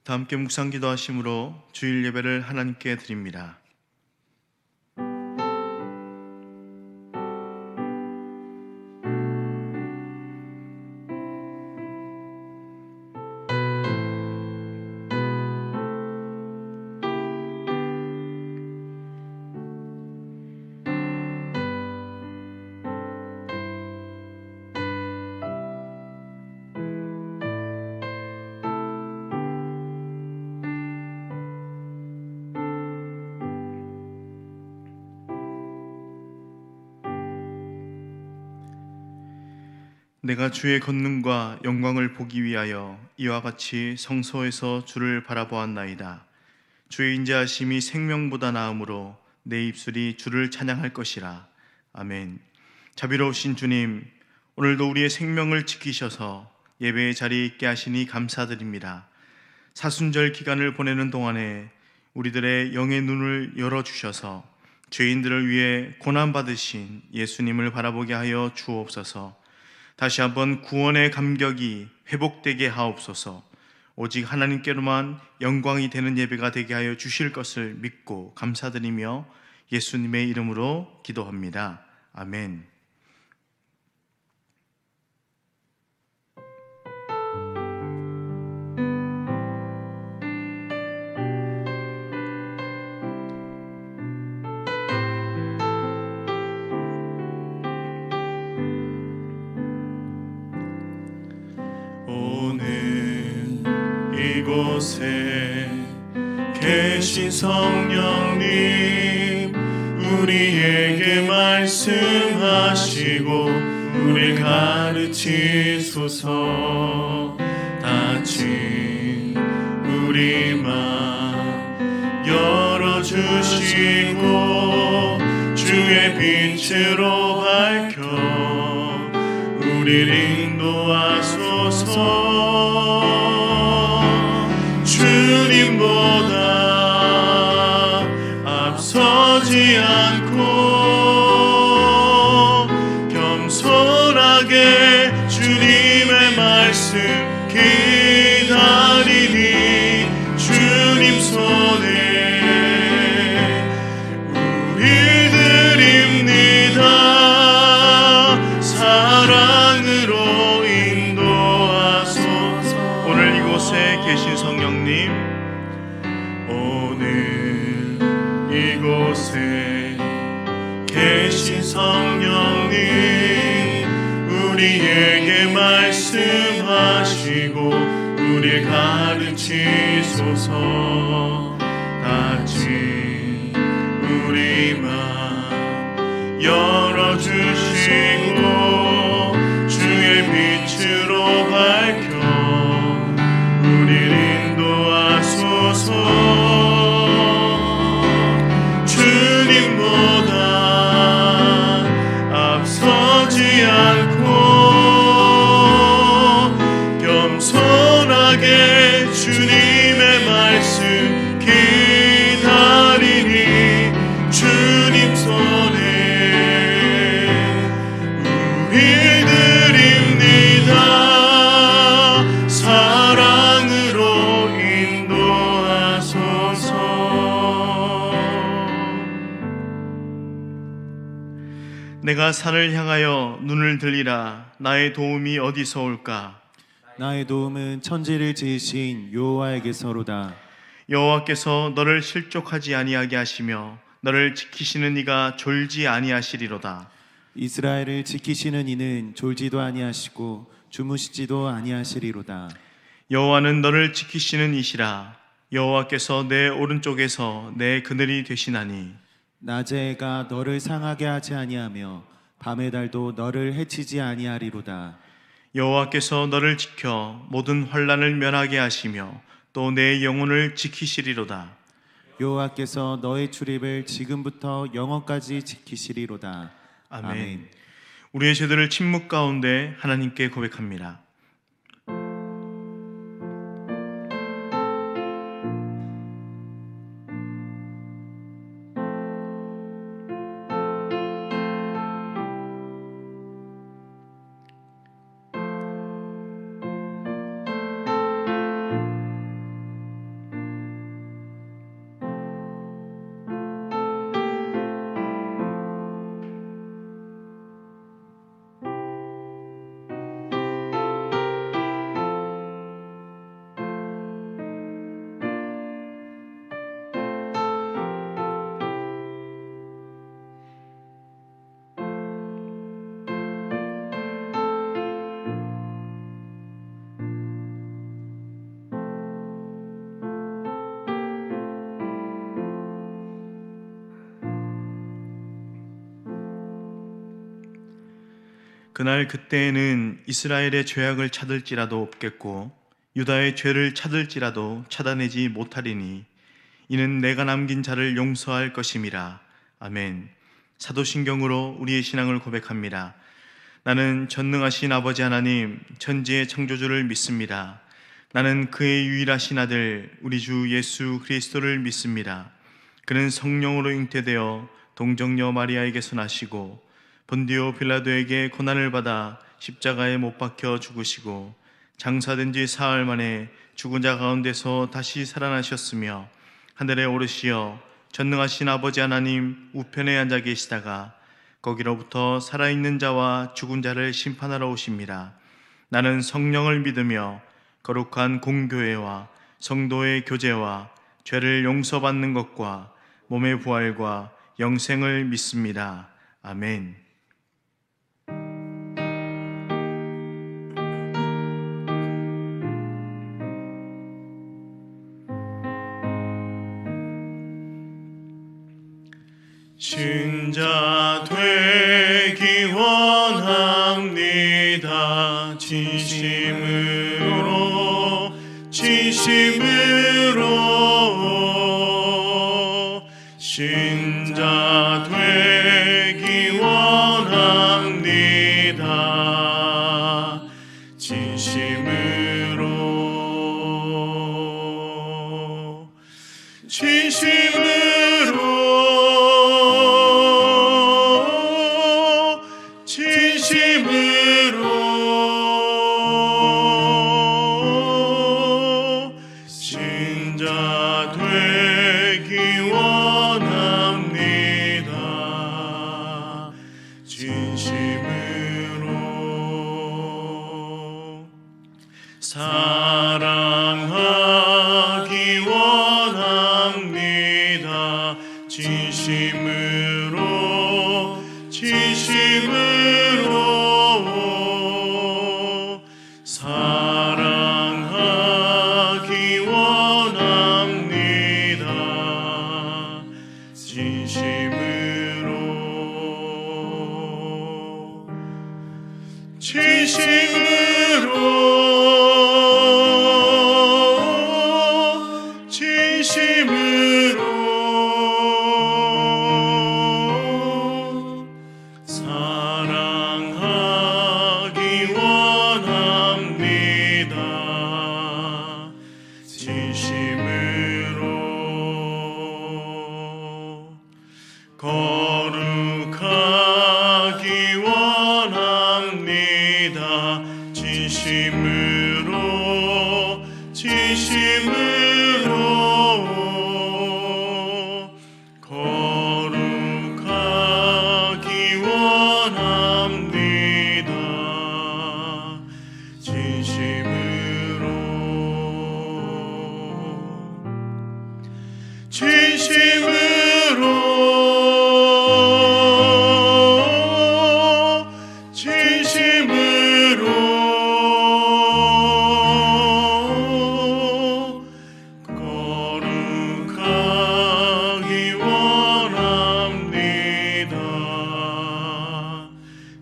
다 함께 묵상 기도하심으로 주일 예배를 하나님께 드립니다. 내가 주의 권능과 영광을 보기 위하여 이와 같이 성소에서 주를 바라보았나이다. 주의 인자하심이 생명보다 나음으로 내 입술이 주를 찬양할 것이라. 아멘. 자비로우신 주님, 오늘도 우리의 생명을 지키셔서 예배의 자리에 있게 하시니 감사드립니다. 사순절 기간을 보내는 동안에 우리들의 영의 눈을 열어주셔서 죄인들을 위해 고난받으신 예수님을 바라보게 하여 주옵소서. 다시 한번 구원의 감격이 회복되게 하옵소서. 오직 하나님께로만 영광이 되는 예배가 되게 하여 주실 것을 믿고 감사드리며 예수님의 이름으로 기도합니다. 아멘. 이곳에 계신 성령님, 우리에게 말씀하시고 우리 가르치소서. 닫힌 우리 맘 열어주시고 주의 빛으로 밝혀 우리를 인도하소서. 주님보다 앞서지 않고 겸손하게 주님의 말씀 기다리니 주님 손에 우리 드립니다. 사랑으로 인도하소서. 오늘 이곳에 계신 성령님, 오늘 이곳에 계신 성령님, 우리에게 말씀하시고 우리 가르치소서. 닫힌 우리 맘 열어주시고 주의 빛으로 밝혀 우리를 인도하소서. 주님보다 앞서지 않고 겸손하게 주님의 말씀 기다리니 주님 손에 우리 드립니다. 사랑으로 인도하소서. 내가 산을 향하여 눈을 들리라. 나의 도움이 어디서 올까? 나의 도움은 천지를 지으신 여호와에게서로다. 여호와께서 너를 실족하지 아니하게 하시며 너를 지키시는 이가 졸지 아니하시리로다. 이스라엘을 지키시는 이는 졸지도 아니하시고 주무시지도 아니하시리로다. 여호와는 너를 지키시는 이시라. 여호와께서 내 오른쪽에서 내 그늘이 되시나니 낮의 해가 너를 상하게 하지 아니하며 밤의 달도 너를 해치지 아니하리로다. 여호와께서 너를 지켜 모든 환난을 면하게 하시며 또 내 영혼을 지키시리로다. 여호와께서 너의 출입을 지금부터 영원까지 지키시리로다. 아멘. 우리의 죄들을 침묵 가운데 하나님께 고백합니다. 그날 그때에는 이스라엘의 죄악을 찾을지라도 없겠고 유다의 죄를 찾을지라도 찾아내지 못하리니 이는 내가 남긴 자를 용서할 것임이라. 아멘. 사도신경으로 우리의 신앙을 고백합니다. 나는 전능하신 아버지 하나님 천지의 창조주를 믿습니다. 나는 그의 유일하신 아들 우리 주 예수 그리스도를 믿습니다. 그는 성령으로 잉태되어 동정녀 마리아에게서 나시고 본디오 빌라도에게 고난을 받아 십자가에 못 박혀 죽으시고 장사된 지 사흘 만에 죽은 자 가운데서 다시 살아나셨으며 하늘에 오르시어 전능하신 아버지 하나님 우편에 앉아 계시다가 거기로부터 살아있는 자와 죽은 자를 심판하러 오십니다. 나는 성령을 믿으며 거룩한 공교회와 성도의 교제와 죄를 용서받는 것과 몸의 부활과 영생을 믿습니다. 아멘. 신자 되기 원합니다. 진심으로 신자 되기 원합니다. 신자 되기 원합니다. 진심으로 사랑하기 원합니다. 진심으로 사랑하기 원합니다. 진심으로 사랑하기 원합니다. 진심으로 거룩하기 원합니다. 진심으로 거룩하기 원합니다. 거룩하기 원합니다.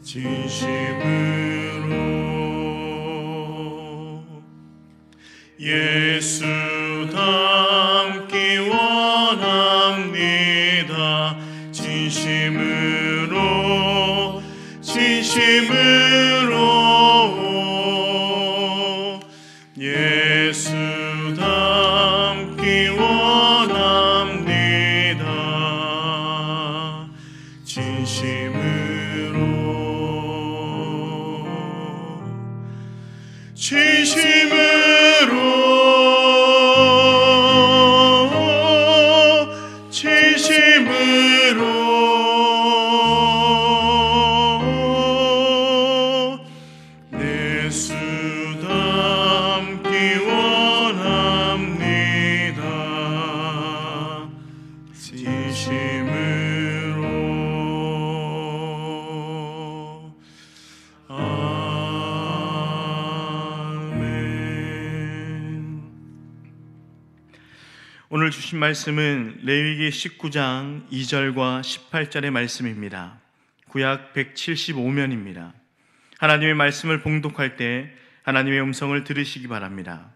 진심으로 예수 닮기 원합니다. 진심으로 예수 닮기 원합니다. 예수 닮기 원합니다. 진심으로 아멘. 오늘 주신 말씀은 레위기 19장 2절과 18절의 말씀입니다. 구약 175면입니다. 하나님의 말씀을 봉독할 때 하나님의 음성을 들으시기 바랍니다.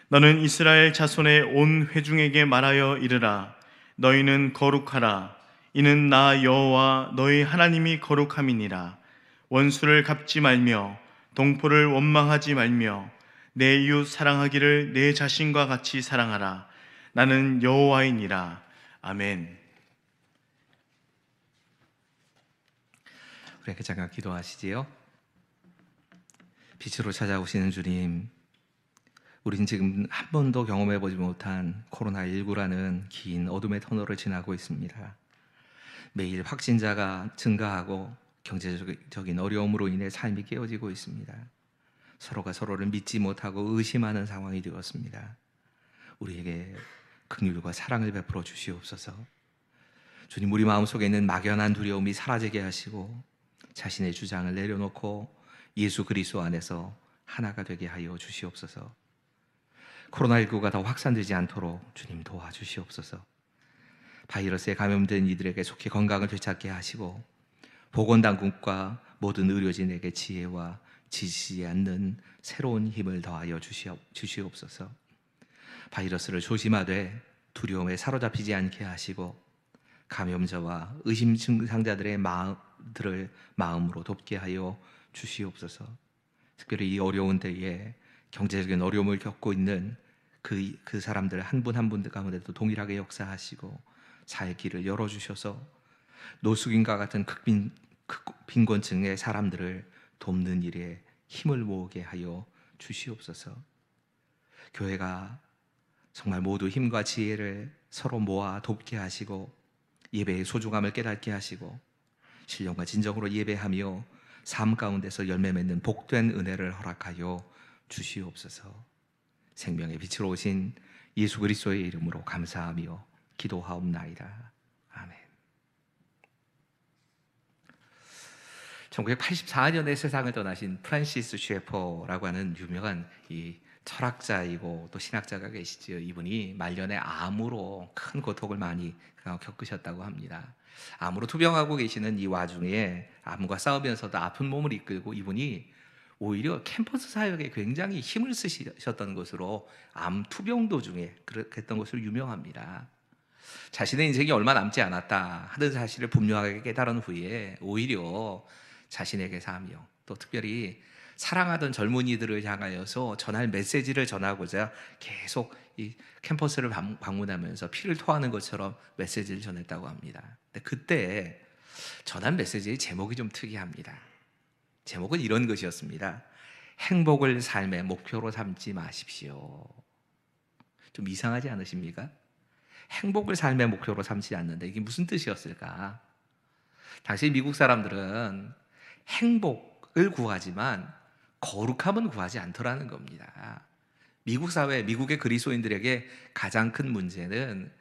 너는 이스라엘 자손의 온 회중에게 말하여 이르라. 너희는 거룩하라. 이는 나 여호와 너희 하나님이 거룩함이니라. 원수를 갚지 말며 동포를 원망하지 말며 내 이웃 사랑하기를 내 자신과 같이 사랑하라. 나는 여호와이니라. 아멘. 우리 함께 잠깐 기도하시지요. 빛으로 찾아오시는 주님, 우린 지금 한 번도 경험해보지 못한 코로나19라는 긴 어둠의 터널을 지나고 있습니다. 매일 확진자가 증가하고 경제적인 어려움으로 인해 삶이 깨어지고 있습니다. 서로가 서로를 믿지 못하고 의심하는 상황이 되었습니다. 우리에게 긍휼과 사랑을 베풀어 주시옵소서. 주님, 우리 마음속에 있는 막연한 두려움이 사라지게 하시고 자신의 주장을 내려놓고 예수 그리스도 안에서 하나가 되게 하여 주시옵소서. 코로나19가 더 확산되지 않도록 주님 도와주시옵소서. 바이러스에 감염된 이들에게 속히 건강을 되찾게 하시고 보건당국과 모든 의료진에게 지혜와 지치지 않는 새로운 힘을 더하여 주시옵소서. 바이러스를 조심하되 두려움에 사로잡히지 않게 하시고 감염자와 의심 증상자들의 마음으로 돕게 하여 주시옵소서. 특별히 이 어려운 때에 경제적인 어려움을 겪고 있는 그 사람들 한 분 한 분 가운데도 동일하게 역사하시고 사의 길을 열어주셔서 노숙인과 같은 빈곤층의 사람들을 돕는 일에 힘을 모으게 하여 주시옵소서. 교회가 정말 모두 힘과 지혜를 서로 모아 돕게 하시고 예배의 소중함을 깨닫게 하시고 신령과 진정으로 예배하며 삶 가운데서 열매 맺는 복된 은혜를 허락하여 주시옵소서. 생명의 빛으로 오신 예수 그리스도의 이름으로 감사하며 기도하옵나이다. 아멘. 1984년에 세상을 떠나신 프란시스 셰퍼라고 하는 유명한 이 철학자이고 또 신학자가 계시지요. 이분이 말년에 암으로 큰 고통을 많이 겪으셨다고 합니다. 암으로 투병하고 계시는 이 와중에 암과 싸우면서도 아픈 몸을 이끌고 이분이 오히려 캠퍼스 사역에 굉장히 힘을 쓰셨던 것으로 암 투병 도중에 그랬던 것으로 유명합니다. 자신의 인생이 얼마 남지 않았다 하는 사실을 분명하게 깨달은 후에 오히려 자신에게 사명, 또 특별히 사랑하던 젊은이들을 향하여서 전할 메시지를 전하고자 계속 이 캠퍼스를 방문하면서 피를 토하는 것처럼 메시지를 전했다고 합니다. 근데 그때 전한 메시지의 제목이 좀 특이합니다. 제목은 이런 것이었습니다. 행복을 삶의 목표로 삼지 마십시오. 좀 이상하지 않으십니까? 행복을 삶의 목표로 삼지 않는다. 이게 무슨 뜻이었을까? 당시 미국 사람들은 행복을 구하지만 거룩함은 구하지 않더라는 겁니다. 미국 사회, 미국의 그리스도인들에게 가장 큰 문제는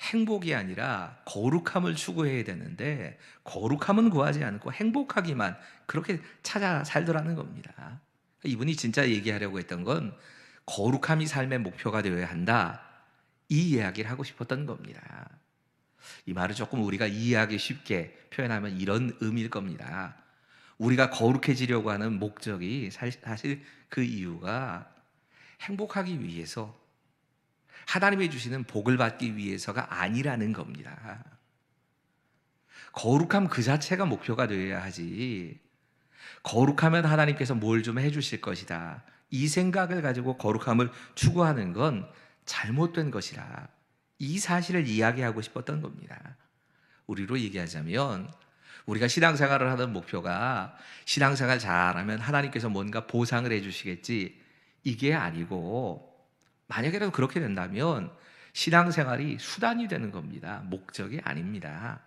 행복이 아니라 거룩함을 추구해야 되는데 거룩함은 구하지 않고 행복하기만 그렇게 찾아 살더라는 겁니다. 이분이 진짜 얘기하려고 했던 건 거룩함이 삶의 목표가 되어야 한다, 이 이야기를 하고 싶었던 겁니다. 이 말을 조금 우리가 이해하기 쉽게 표현하면 이런 의미일 겁니다. 우리가 거룩해지려고 하는 목적이 사실 그 이유가 행복하기 위해서, 하나님이 주시는 복을 받기 위해서가 아니라는 겁니다. 거룩함 그 자체가 목표가 되어야 하지, 거룩하면 하나님께서 뭘 좀 해주실 것이다, 이 생각을 가지고 거룩함을 추구하는 건 잘못된 것이라, 이 사실을 이야기하고 싶었던 겁니다. 우리로 얘기하자면 우리가 신앙생활을 하는 목표가 신앙생활 잘하면 하나님께서 뭔가 보상을 해주시겠지, 이게 아니고, 만약에라도 그렇게 된다면 신앙생활이 수단이 되는 겁니다. 목적이 아닙니다.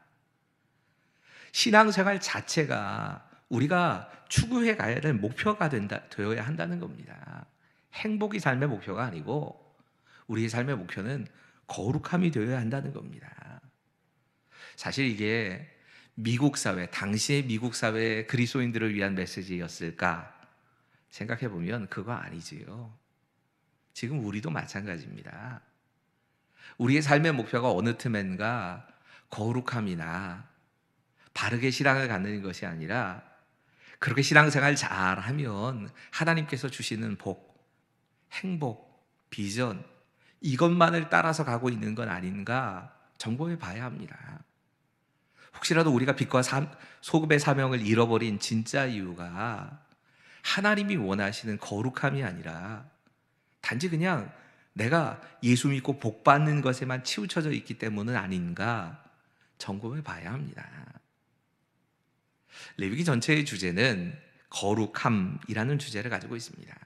신앙생활 자체가 우리가 추구해 가야 될 목표가 되어야 한다는 겁니다. 행복이 삶의 목표가 아니고 우리의 삶의 목표는 거룩함이 되어야 한다는 겁니다. 사실 이게 미국 사회, 당시의 미국 사회의 그리스도인들을 위한 메시지였을까 생각해 보면 그거 아니지요. 지금 우리도 마찬가지입니다. 우리의 삶의 목표가 어느 틈엔가 거룩함이나 바르게 신앙을 갖는 것이 아니라 그렇게 신앙생활 잘하면 하나님께서 주시는 복, 행복, 비전 이것만을 따라서 가고 있는 건 아닌가 점검해 봐야 합니다. 혹시라도 우리가 빛과 소금의 사명을 잃어버린 진짜 이유가 하나님이 원하시는 거룩함이 아니라 단지 그냥 내가 예수 믿고 복 받는 것에만 치우쳐져 있기 때문은 아닌가 점검해 봐야 합니다. 레위기 전체의 주제는 거룩함이라는 주제를 가지고 있습니다.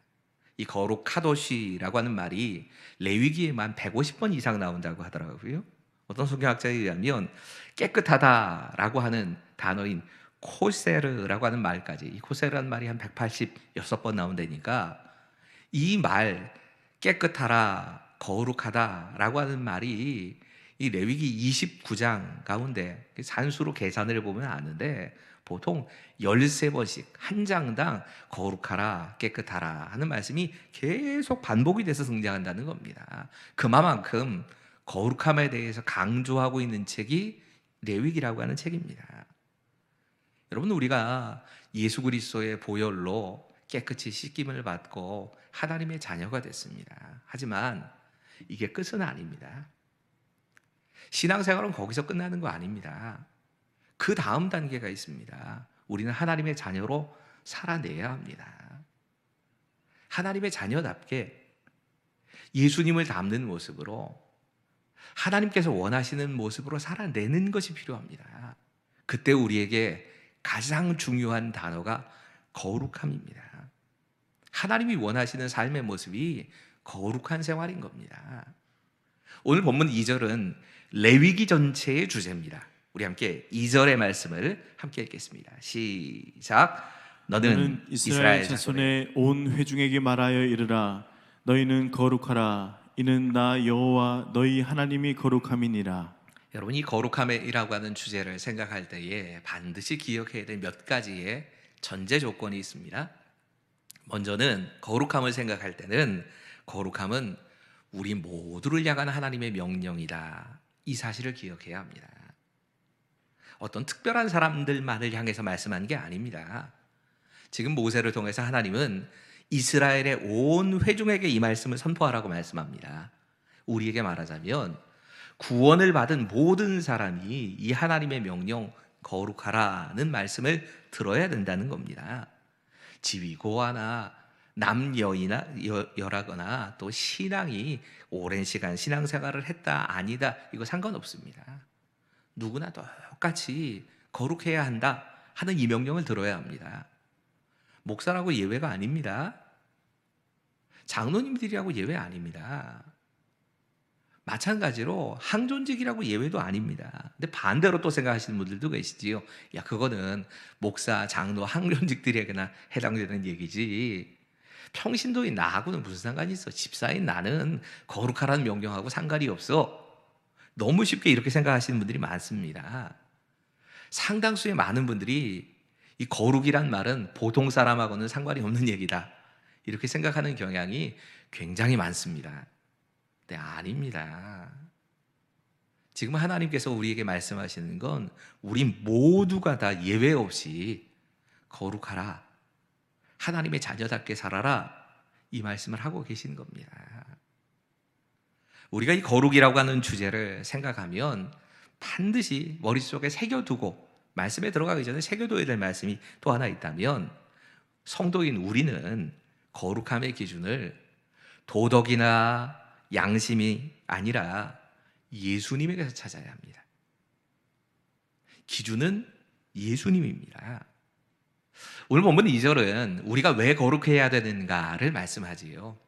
이 거룩하도시라고 하는 말이 레위기에만 150번 이상 나온다고 하더라고요. 어떤 성경학자에 의하면 깨끗하다라고 하는 단어인 코세르라고 하는 말까지, 이 코세르라는 말이 한 186번 나온다니까 이 말 깨끗하라, 거룩하다라고 하는 말이 이 레위기 29장 가운데 산수로 계산을 해보면 아는데 보통 13번씩 한 장당 거룩하라, 깨끗하라 하는 말씀이 계속 반복이 돼서 등장한다는 겁니다. 그만큼 거룩함에 대해서 강조하고 있는 책이 레위기라고 하는 책입니다. 여러분, 우리가 예수 그리스도의 보혈로 깨끗이 씻김을 받고 하나님의 자녀가 됐습니다. 하지만 이게 끝은 아닙니다. 신앙생활은 거기서 끝나는 거 아닙니다. 그 다음 단계가 있습니다. 우리는 하나님의 자녀로 살아내야 합니다. 하나님의 자녀답게 예수님을 닮는 모습으로 하나님께서 원하시는 모습으로 살아내는 것이 필요합니다. 그때 우리에게 가장 중요한 단어가 거룩함입니다. 하나님이 원하시는 삶의 모습이 거룩한 생활인 겁니다. 오늘 본문 2절은 레위기 전체의 주제입니다. 우리 함께 2절의 말씀을 함께 읽겠습니다. 시작. 너는 이스라엘 자손의 온 회중에게 말하여 이르라. 너희는 거룩하라. 이는 나 여호와 너희 하나님이 거룩함이니라. 여러분, 이 거룩함이라고 하는 주제를 생각할 때에 반드시 기억해야 될 몇 가지의 전제 조건이 있습니다. 먼저는 거룩함을 생각할 때는 거룩함은 우리 모두를 향한 하나님의 명령이다. 이 사실을 기억해야 합니다. 어떤 특별한 사람들만을 향해서 말씀한 게 아닙니다. 지금 모세를 통해서 하나님은 이스라엘의 온 회중에게 이 말씀을 선포하라고 말씀합니다. 우리에게 말하자면 구원을 받은 모든 사람이 이 하나님의 명령 거룩하라는 말씀을 들어야 된다는 겁니다. 지위고하나 남여이나 여라거나 또 신앙이 오랜 시간 신앙생활을 했다 아니다 이거 상관없습니다. 누구나 똑같이 거룩해야 한다 하는 이 명령을 들어야 합니다. 목사라고 예외가 아닙니다. 장로님들이라고 예외 아닙니다. 마찬가지로 항존직이라고 예외도 아닙니다. 근데 반대로 또 생각하시는 분들도 계시지요. 야, 그거는 목사, 장로, 항존직들에게나 해당되는 얘기지. 평신도인 나하고는 무슨 상관이 있어? 집사인 나는 거룩하라는 명령하고 상관이 없어. 너무 쉽게 이렇게 생각하시는 분들이 많습니다. 상당수의 많은 분들이 이 거룩이란 말은 보통 사람하고는 상관이 없는 얘기다. 이렇게 생각하는 경향이 굉장히 많습니다. 네, 아닙니다. 지금 하나님께서 우리에게 말씀하시는 건 우리 모두가 다 예외 없이 거룩하라, 하나님의 자녀답게 살아라, 이 말씀을 하고 계신 겁니다. 우리가 이 거룩이라고 하는 주제를 생각하면 반드시 머릿속에 새겨두고 말씀에 들어가기 전에 새겨둬야 될 말씀이 또 하나 있다면, 성도인 우리는 거룩함의 기준을 도덕이나 양심이 아니라 예수님에게서 찾아야 합니다. 기준은 예수님입니다. 오늘 본문 2절은 우리가 왜 거룩해야 되는가를 말씀하지요.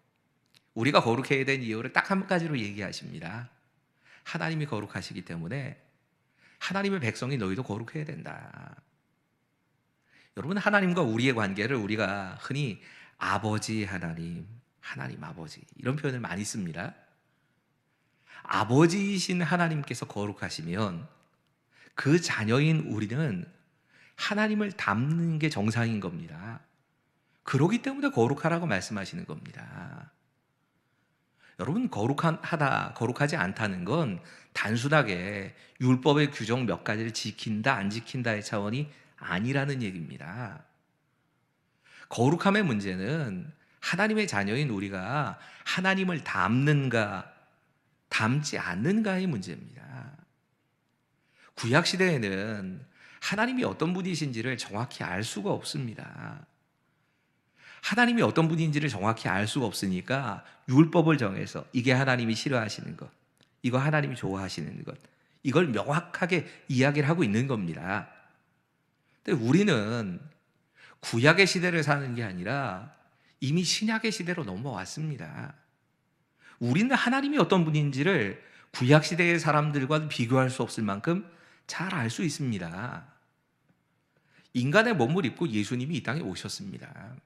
우리가 거룩해야 되는 이유를 딱 한 가지로 얘기하십니다. 하나님이 거룩하시기 때문에 하나님의 백성이 너희도 거룩해야 된다. 여러분, 하나님과 우리의 관계를 우리가 흔히 아버지 하나님, 하나님 아버지 이런 표현을 많이 씁니다. 아버지이신 하나님께서 거룩하시면 그 자녀인 우리는 하나님을 닮는 게 정상인 겁니다. 그러기 때문에 거룩하라고 말씀하시는 겁니다. 여러분, 거룩하다, 거룩하지 않다는 건 단순하게 율법의 규정 몇 가지를 지킨다, 안 지킨다의 차원이 아니라는 얘기입니다. 거룩함의 문제는 하나님의 자녀인 우리가 하나님을 닮는가 닮지 않는가의 문제입니다. 구약 시대에는 하나님이 어떤 분이신지를 정확히 알 수가 없습니다. 하나님이 어떤 분인지를 정확히 알 수가 없으니까 율법을 정해서 이게 하나님이 싫어하시는 것, 이거 하나님이 좋아하시는 것, 이걸 명확하게 이야기를 하고 있는 겁니다. 근데 우리는 구약의 시대를 사는 게 아니라 이미 신약의 시대로 넘어왔습니다. 우리는 하나님이 어떤 분인지를 구약 시대의 사람들과 비교할 수 없을 만큼 잘 알 수 있습니다. 인간의 몸을 입고 예수님이 이 땅에 오셨습니다.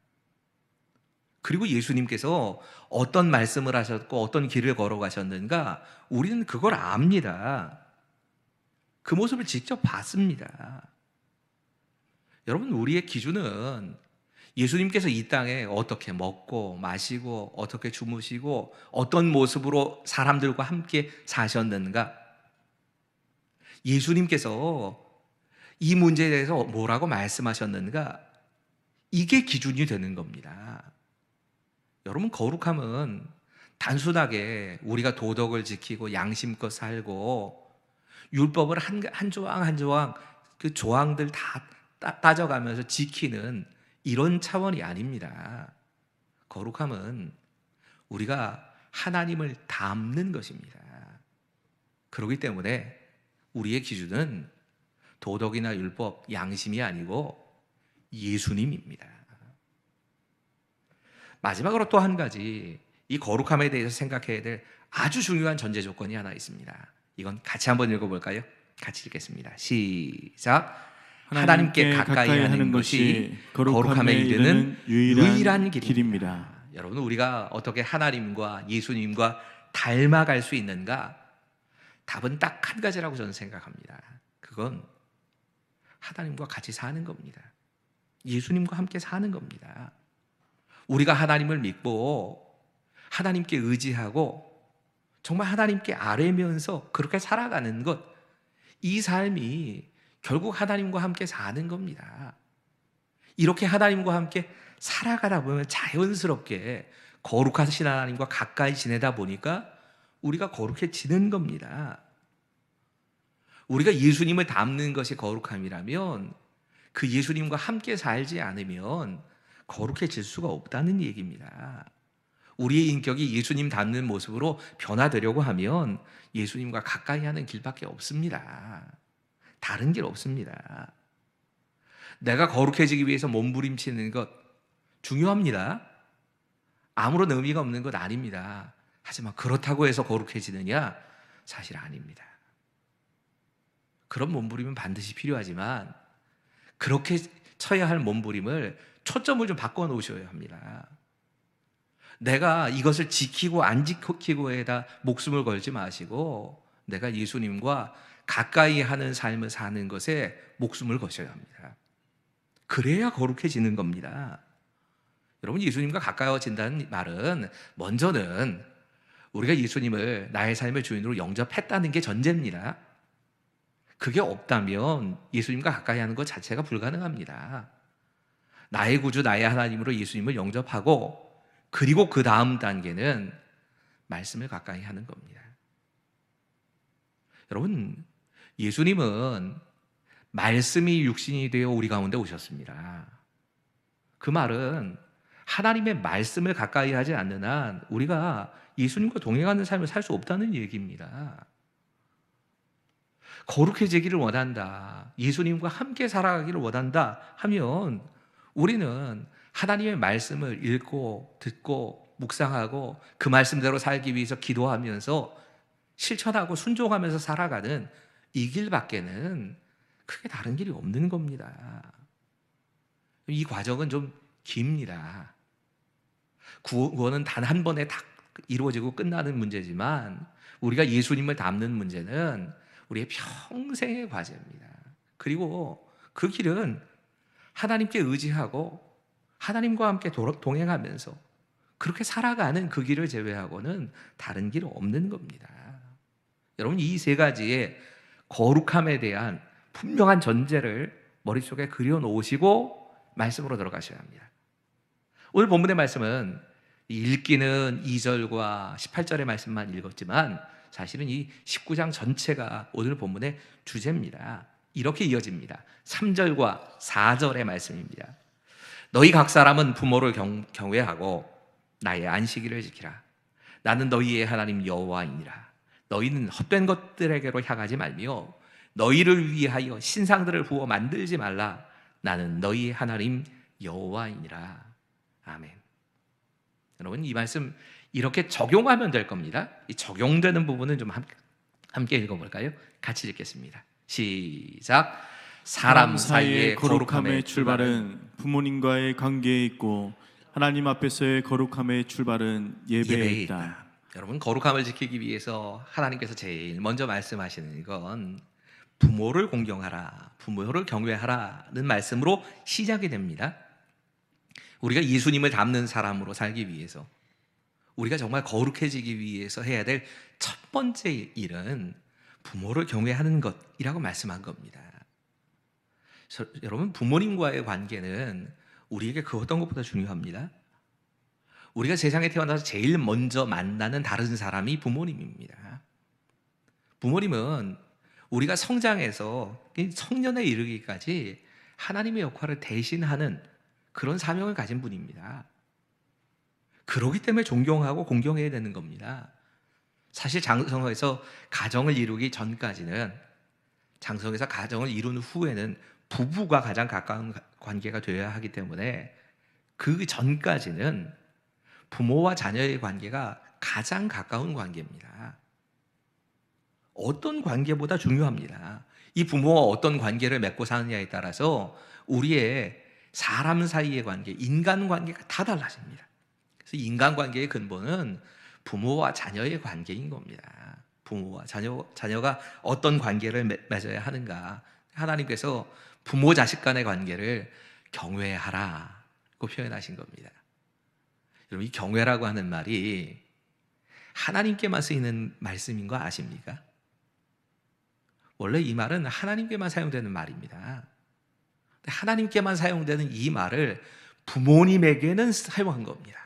그리고 예수님께서 어떤 말씀을 하셨고 어떤 길을 걸어가셨는가 우리는 그걸 압니다. 그 모습을 직접 봤습니다. 여러분, 우리의 기준은 예수님께서 이 땅에 어떻게 먹고 마시고 어떻게 주무시고 어떤 모습으로 사람들과 함께 사셨는가, 예수님께서 이 문제에 대해서 뭐라고 말씀하셨는가, 이게 기준이 되는 겁니다. 여러분, 거룩함은 단순하게 우리가 도덕을 지키고 양심껏 살고 율법을 한 조항 한 조항 그 조항들 다 따져가면서 지키는 이런 차원이 아닙니다. 거룩함은 우리가 하나님을 닮는 것입니다. 그렇기 때문에 우리의 기준은 도덕이나 율법, 양심이 아니고 예수님입니다. 마지막으로 또 한 가지, 이 거룩함에 대해서 생각해야 될 아주 중요한 전제 조건이 하나 있습니다. 이건 같이 한번 읽어볼까요? 같이 읽겠습니다. 시작. 하나님께 가까이 하는 것이 거룩함에 이르는 유일한 길입니다. 여러분, 우리가 어떻게 하나님과 예수님과 닮아갈 수 있는가? 답은 딱 한 가지라고 저는 생각합니다. 그건 하나님과 같이 사는 겁니다. 예수님과 함께 사는 겁니다. 우리가 하나님을 믿고 하나님께 의지하고 정말 하나님께 아뢰면서 그렇게 살아가는 것, 이 삶이 결국 하나님과 함께 사는 겁니다. 이렇게 하나님과 함께 살아가다 보면 자연스럽게 거룩하신 하나님과 가까이 지내다 보니까 우리가 거룩해지는 겁니다. 우리가 예수님을 닮는 것이 거룩함이라면 그 예수님과 함께 살지 않으면 거룩해질 수가 없다는 얘기입니다. 우리의 인격이 예수님 닮는 모습으로 변화되려고 하면 예수님과 가까이 하는 길밖에 없습니다. 다른 길 없습니다. 내가 거룩해지기 위해서 몸부림치는 것 중요합니다. 아무런 의미가 없는 것 아닙니다. 하지만 그렇다고 해서 거룩해지느냐? 사실 아닙니다. 그런 몸부림은 반드시 필요하지만 그렇게 쳐야 할 몸부림을 초점을 좀 바꿔 놓으셔야 합니다. 내가 이것을 지키고 안 지키고에다 목숨을 걸지 마시고 내가 예수님과 가까이 하는 삶을 사는 것에 목숨을 거셔야 합니다. 그래야 거룩해지는 겁니다. 여러분, 예수님과 가까워진다는 말은 먼저는 우리가 예수님을 나의 삶의 주인으로 영접했다는 게 전제입니다. 그게 없다면 예수님과 가까이 하는 것 자체가 불가능합니다. 나의 구주, 나의 하나님으로 예수님을 영접하고 그리고 그 다음 단계는 말씀을 가까이 하는 겁니다. 여러분, 예수님은 말씀이 육신이 되어 우리 가운데 오셨습니다. 그 말은 하나님의 말씀을 가까이 하지 않는 한 우리가 예수님과 동행하는 삶을 살 수 없다는 얘기입니다. 거룩해지기를 원한다, 예수님과 함께 살아가기를 원한다 하면 우리는 하나님의 말씀을 읽고 듣고 묵상하고 그 말씀대로 살기 위해서 기도하면서 실천하고 순종하면서 살아가는 이 길밖에는 크게 다른 길이 없는 겁니다. 이 과정은 좀 깁니다. 구원은 단 한 번에 딱 이루어지고 끝나는 문제지만 우리가 예수님을 닮는 문제는 우리의 평생의 과제입니다. 그리고 그 길은 하나님께 의지하고 하나님과 함께 동행하면서 그렇게 살아가는 그 길을 제외하고는 다른 길은 없는 겁니다. 여러분, 이 세 가지의 거룩함에 대한 분명한 전제를 머릿속에 그려놓으시고 말씀으로 들어가셔야 합니다. 오늘 본문의 말씀은 읽기는 2절과 18절의 말씀만 읽었지만 사실은 이 19장 전체가 오늘 본문의 주제입니다. 이렇게 이어집니다. 3절과 4절의 말씀입니다. 너희 각 사람은 부모를 경외하고 나의 안식일을 지키라. 나는 너희의 하나님 여호와이니라. 너희는 헛된 것들에게로 향하지 말며 너희를 위하여 신상들을 부어 만들지 말라. 나는 너희의 하나님 여호와이니라. 아멘. 여러분, 이 말씀 이렇게 적용하면 될 겁니다. 이 적용되는 부분은 좀 함께 읽어볼까요? 같이 읽겠습니다. 시작. 사람 사이의 거룩함의 출발은 부모님과의 관계에 있고 하나님 앞에서의 거룩함의 출발은 예배에 있다. 여러분, 거룩함을 지키기 위해서 하나님께서 제일 먼저 말씀하시는 건 부모를 공경하라, 부모를 경외하라는 말씀으로 시작이 됩니다. 우리가 예수님을 닮는 사람으로 살기 위해서, 우리가 정말 거룩해지기 위해서 해야 될 첫 번째 일은 부모를 경외하는 것이라고 말씀한 겁니다. 여러분, 부모님과의 관계는 우리에게 그 어떤 것보다 중요합니다. 우리가 세상에 태어나서 제일 먼저 만나는 다른 사람이 부모님입니다. 부모님은 우리가 성장해서 성년에 이르기까지 하나님의 역할을 대신하는 그런 사명을 가진 분입니다. 그렇기 때문에 존경하고 공경해야 되는 겁니다. 사실 장성에서 가정을 이루기 전까지는, 장성에서 가정을 이룬 후에는 부부가 가장 가까운 관계가 되어야 하기 때문에 그 전까지는 부모와 자녀의 관계가 가장 가까운 관계입니다. 어떤 관계보다 중요합니다. 이 부모와 어떤 관계를 맺고 사느냐에 따라서 우리의 사람 사이의 관계, 인간관계가 다 달라집니다. 그래서 인간관계의 근본은 부모와 자녀의 관계인 겁니다. 부모와 자녀가 어떤 관계를 맺어야 하는가. 하나님께서 부모 자식 간의 관계를 경외하라고 표현하신 겁니다. 여러분, 이 경외라고 하는 말이 하나님께만 쓰이는 말씀인 거 아십니까? 원래 이 말은 하나님께만 사용되는 말입니다. 하나님께만 사용되는 이 말을 부모님에게는 사용한 겁니다.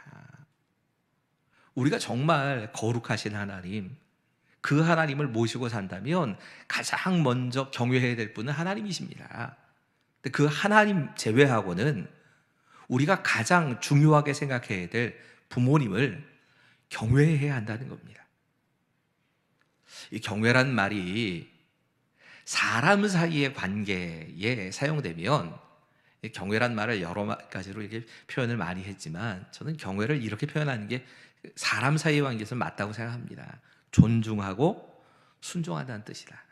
우리가 정말 거룩하신 하나님, 그 하나님을 모시고 산다면 가장 먼저 경외해야 될 분은 하나님이십니다. 근데 그 하나님 제외하고는 우리가 가장 중요하게 생각해야 될 부모님을 경외해야 한다는 겁니다. 이 경외라는 말이 사람 사이의 관계에 사용되면, 경외란 말을 여러 가지로 이렇게 표현을 많이 했지만 저는 경외를 이렇게 표현하는 게 사람 사이의 관계에서 맞다고 생각합니다. 존중하고 순종한다는 뜻이다.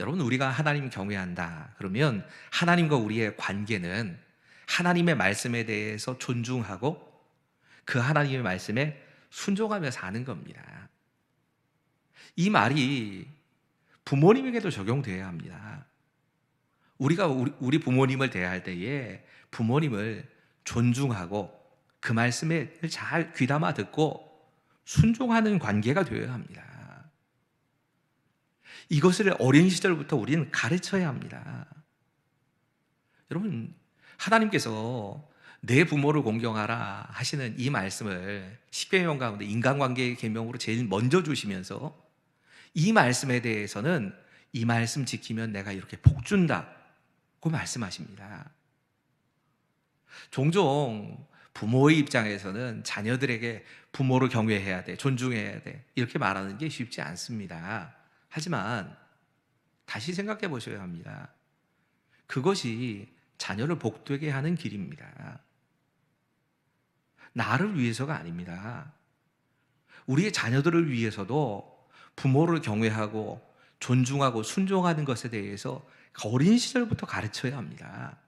여러분, 우리가 하나님 경외한다 그러면 하나님과 우리의 관계는 하나님의 말씀에 대해서 존중하고 그 하나님의 말씀에 순종하며 사는 겁니다. 이 말이 부모님에게도 적용되어야 합니다. 우리가 우리 부모님을 대할 때에 부모님을 존중하고 그 말씀에 잘 귀담아 듣고 순종하는 관계가 되어야 합니다. 이것을 어린 시절부터 우리는 가르쳐야 합니다. 여러분, 하나님께서 내 부모를 공경하라 하시는 이 말씀을 10계명 가운데 인간관계의 계명으로 제일 먼저 주시면서 이 말씀에 대해서는 이 말씀 지키면 내가 이렇게 복 준다고 말씀하십니다. 종종 부모의 입장에서는 자녀들에게 부모를 경외해야 돼, 존중해야 돼 이렇게 말하는 게 쉽지 않습니다. 하지만 다시 생각해 보셔야 합니다. 그것이 자녀를 복되게 하는 길입니다. 나를 위해서가 아닙니다. 우리의 자녀들을 위해서도 부모를 경외하고 존중하고 순종하는 것에 대해서 어린 시절부터 가르쳐야 합니다.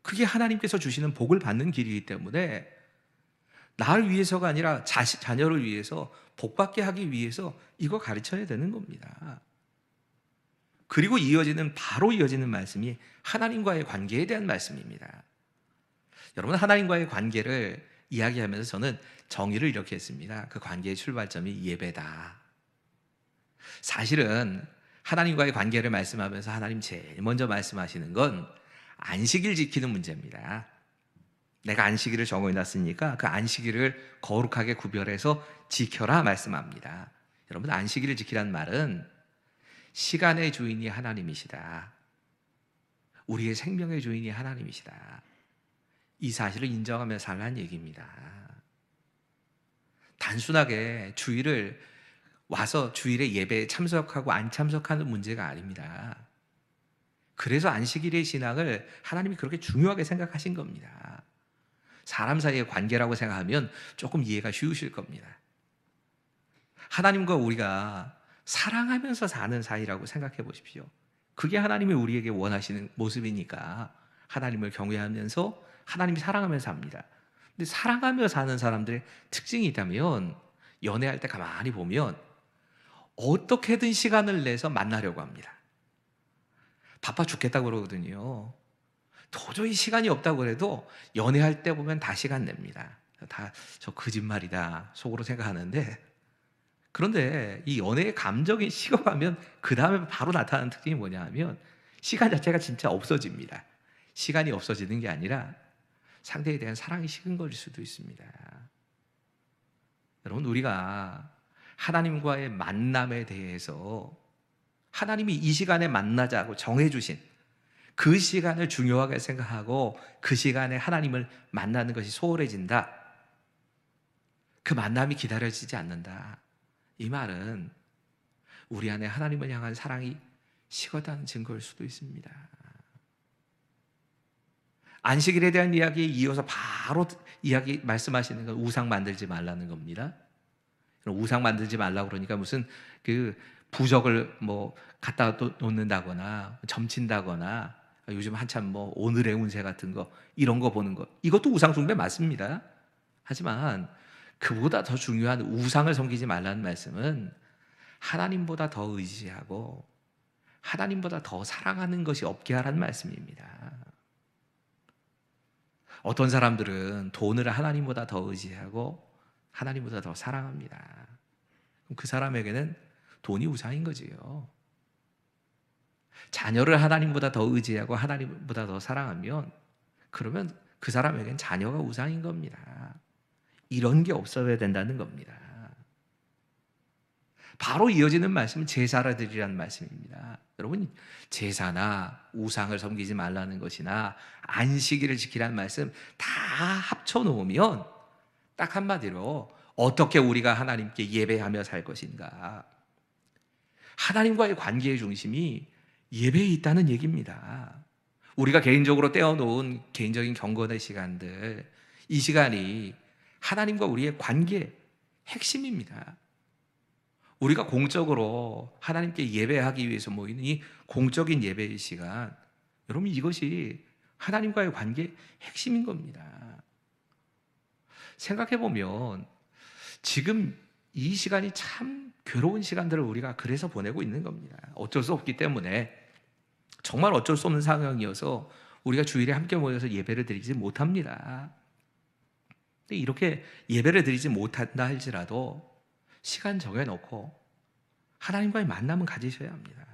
그게 하나님께서 주시는 복을 받는 길이기 때문에 나를 위해서가 아니라 자녀를 위해서 복받게 하기 위해서 이거 가르쳐야 되는 겁니다. 그리고 바로 이어지는 말씀이 하나님과의 관계에 대한 말씀입니다. 여러분, 하나님과의 관계를 이야기하면서 저는 정의를 이렇게 했습니다. 그 관계의 출발점이 예배다. 사실은 하나님과의 관계를 말씀하면서 하나님 제일 먼저 말씀하시는 건 안식일 지키는 문제입니다. 내가 안식일을 정해놨으니까 그 안식일을 거룩하게 구별해서 지켜라 말씀합니다. 여러분, 안식일을 지키라는 말은 시간의 주인이 하나님이시다, 우리의 생명의 주인이 하나님이시다, 이 사실을 인정하며 살라는 얘기입니다. 단순하게 주일을 와서 주일에 예배에 참석하고 안 참석하는 문제가 아닙니다. 그래서 안식일의 신앙을 하나님이 그렇게 중요하게 생각하신 겁니다. 사람 사이의 관계라고 생각하면 조금 이해가 쉬우실 겁니다. 하나님과 우리가 사랑하면서 사는 사이라고 생각해 보십시오. 그게 하나님이 우리에게 원하시는 모습이니까 하나님을 경외하면서 하나님이 사랑하면서 삽니다. 근데 사랑하며 사는 사람들의 특징이 있다면, 연애할 때 가만히 보면 어떻게든 시간을 내서 만나려고 합니다. 바빠 죽겠다고 그러거든요. 도저히 시간이 없다고 그래도 연애할 때 보면 다 시간 냅니다. 다 저 거짓말이다 속으로 생각하는데, 그런데 이 연애의 감정이 식어가면 그 다음에 바로 나타나는 특징이 뭐냐 하면 시간 자체가 진짜 없어집니다. 시간이 없어지는 게 아니라 상대에 대한 사랑이 식은 걸 수도 있습니다. 여러분, 우리가 하나님과의 만남에 대해서 하나님이 이 시간에 만나자고 정해주신 그 시간을 중요하게 생각하고 그 시간에 하나님을 만나는 것이 소홀해진다, 그 만남이 기다려지지 않는다, 이 말은 우리 안에 하나님을 향한 사랑이 식었다는 증거일 수도 있습니다. 안식일에 대한 이야기에 이어서 바로 이야기 말씀하시는 건 우상 만들지 말라는 겁니다. 우상 만들지 말라고 그러니까 무슨 그 부적을 뭐 갖다 놓는다거나 점친다거나, 요즘 한참 뭐 오늘의 운세 같은 거 이런 거 보는 거, 이것도 우상 숭배 맞습니다. 하지만 그보다 더 중요한 우상을 섬기지 말라는 말씀은 하나님보다 더 의지하고 하나님보다 더 사랑하는 것이 없게 하라는 말씀입니다. 어떤 사람들은 돈을 하나님보다 더 의지하고 하나님보다 더 사랑합니다. 그럼 그 사람에게는 돈이 우상인 거지요. 자녀를 하나님보다 더 의지하고 하나님보다 더 사랑하면, 그러면 그 사람에게는 자녀가 우상인 겁니다. 이런 게 없어야 된다는 겁니다. 바로 이어지는 말씀은 제사를 드리라는 말씀입니다. 여러분, 제사나 우상을 섬기지 말라는 것이나 안식일을 지키라는 말씀 다 합쳐놓으면 딱 한마디로 어떻게 우리가 하나님께 예배하며 살 것인가, 하나님과의 관계의 중심이 예배에 있다는 얘기입니다. 우리가 개인적으로 떼어놓은 개인적인 경건의 시간들, 이 시간이 하나님과 우리의 관계의 핵심입니다. 우리가 공적으로 하나님께 예배하기 위해서 모이는 이 공적인 예배의 시간, 여러분, 이것이 하나님과의 관계의 핵심인 겁니다. 생각해보면 지금 이 시간이 참 괴로운 시간들을 우리가 그래서 보내고 있는 겁니다. 어쩔 수 없기 때문에, 정말 어쩔 수 없는 상황이어서 우리가 주일에 함께 모여서 예배를 드리지 못합니다. 근데 이렇게 예배를 드리지 못한다 할지라도 시간 정해놓고 하나님과의 만남은 가지셔야 합니다.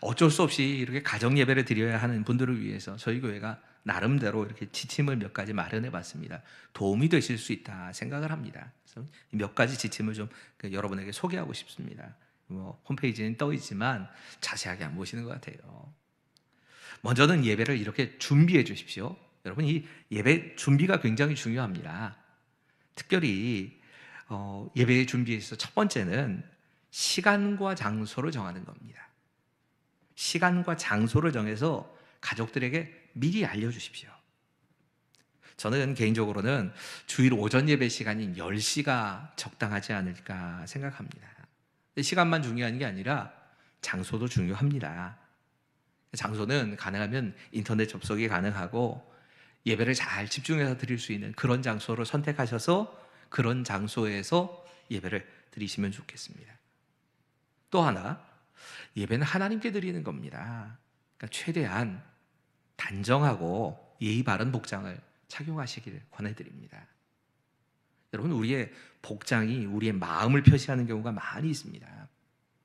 어쩔 수 없이 이렇게 가정 예배를 드려야 하는 분들을 위해서 저희 교회가 나름대로 이렇게 지침을 몇 가지 마련해 봤습니다. 도움이 되실 수 있다 생각을 합니다. 그래서 몇 가지 지침을 좀 여러분에게 소개하고 싶습니다. 뭐 홈페이지에는 떠 있지만 자세하게 안 보시는 것 같아요. 먼저는 예배를 이렇게 준비해 주십시오. 여러분, 이 예배 준비가 굉장히 중요합니다. 특별히 예배의 준비에서 첫 번째는 시간과 장소를 정하는 겁니다. 시간과 장소를 정해서 가족들에게 미리 알려주십시오. 저는 개인적으로는 주일 오전 예배 시간인 10시가 적당하지 않을까 생각합니다. 시간만 중요한 게 아니라 장소도 중요합니다. 장소는 가능하면 인터넷 접속이 가능하고 예배를 잘 집중해서 드릴 수 있는 그런 장소를 선택하셔서 그런 장소에서 예배를 드리시면 좋겠습니다. 또 하나, 예배는 하나님께 드리는 겁니다. 그러니까 최대한 단정하고 예의 바른 복장을 착용하시기를 권해드립니다. 여러분, 우리의 복장이 우리의 마음을 표시하는 경우가 많이 있습니다.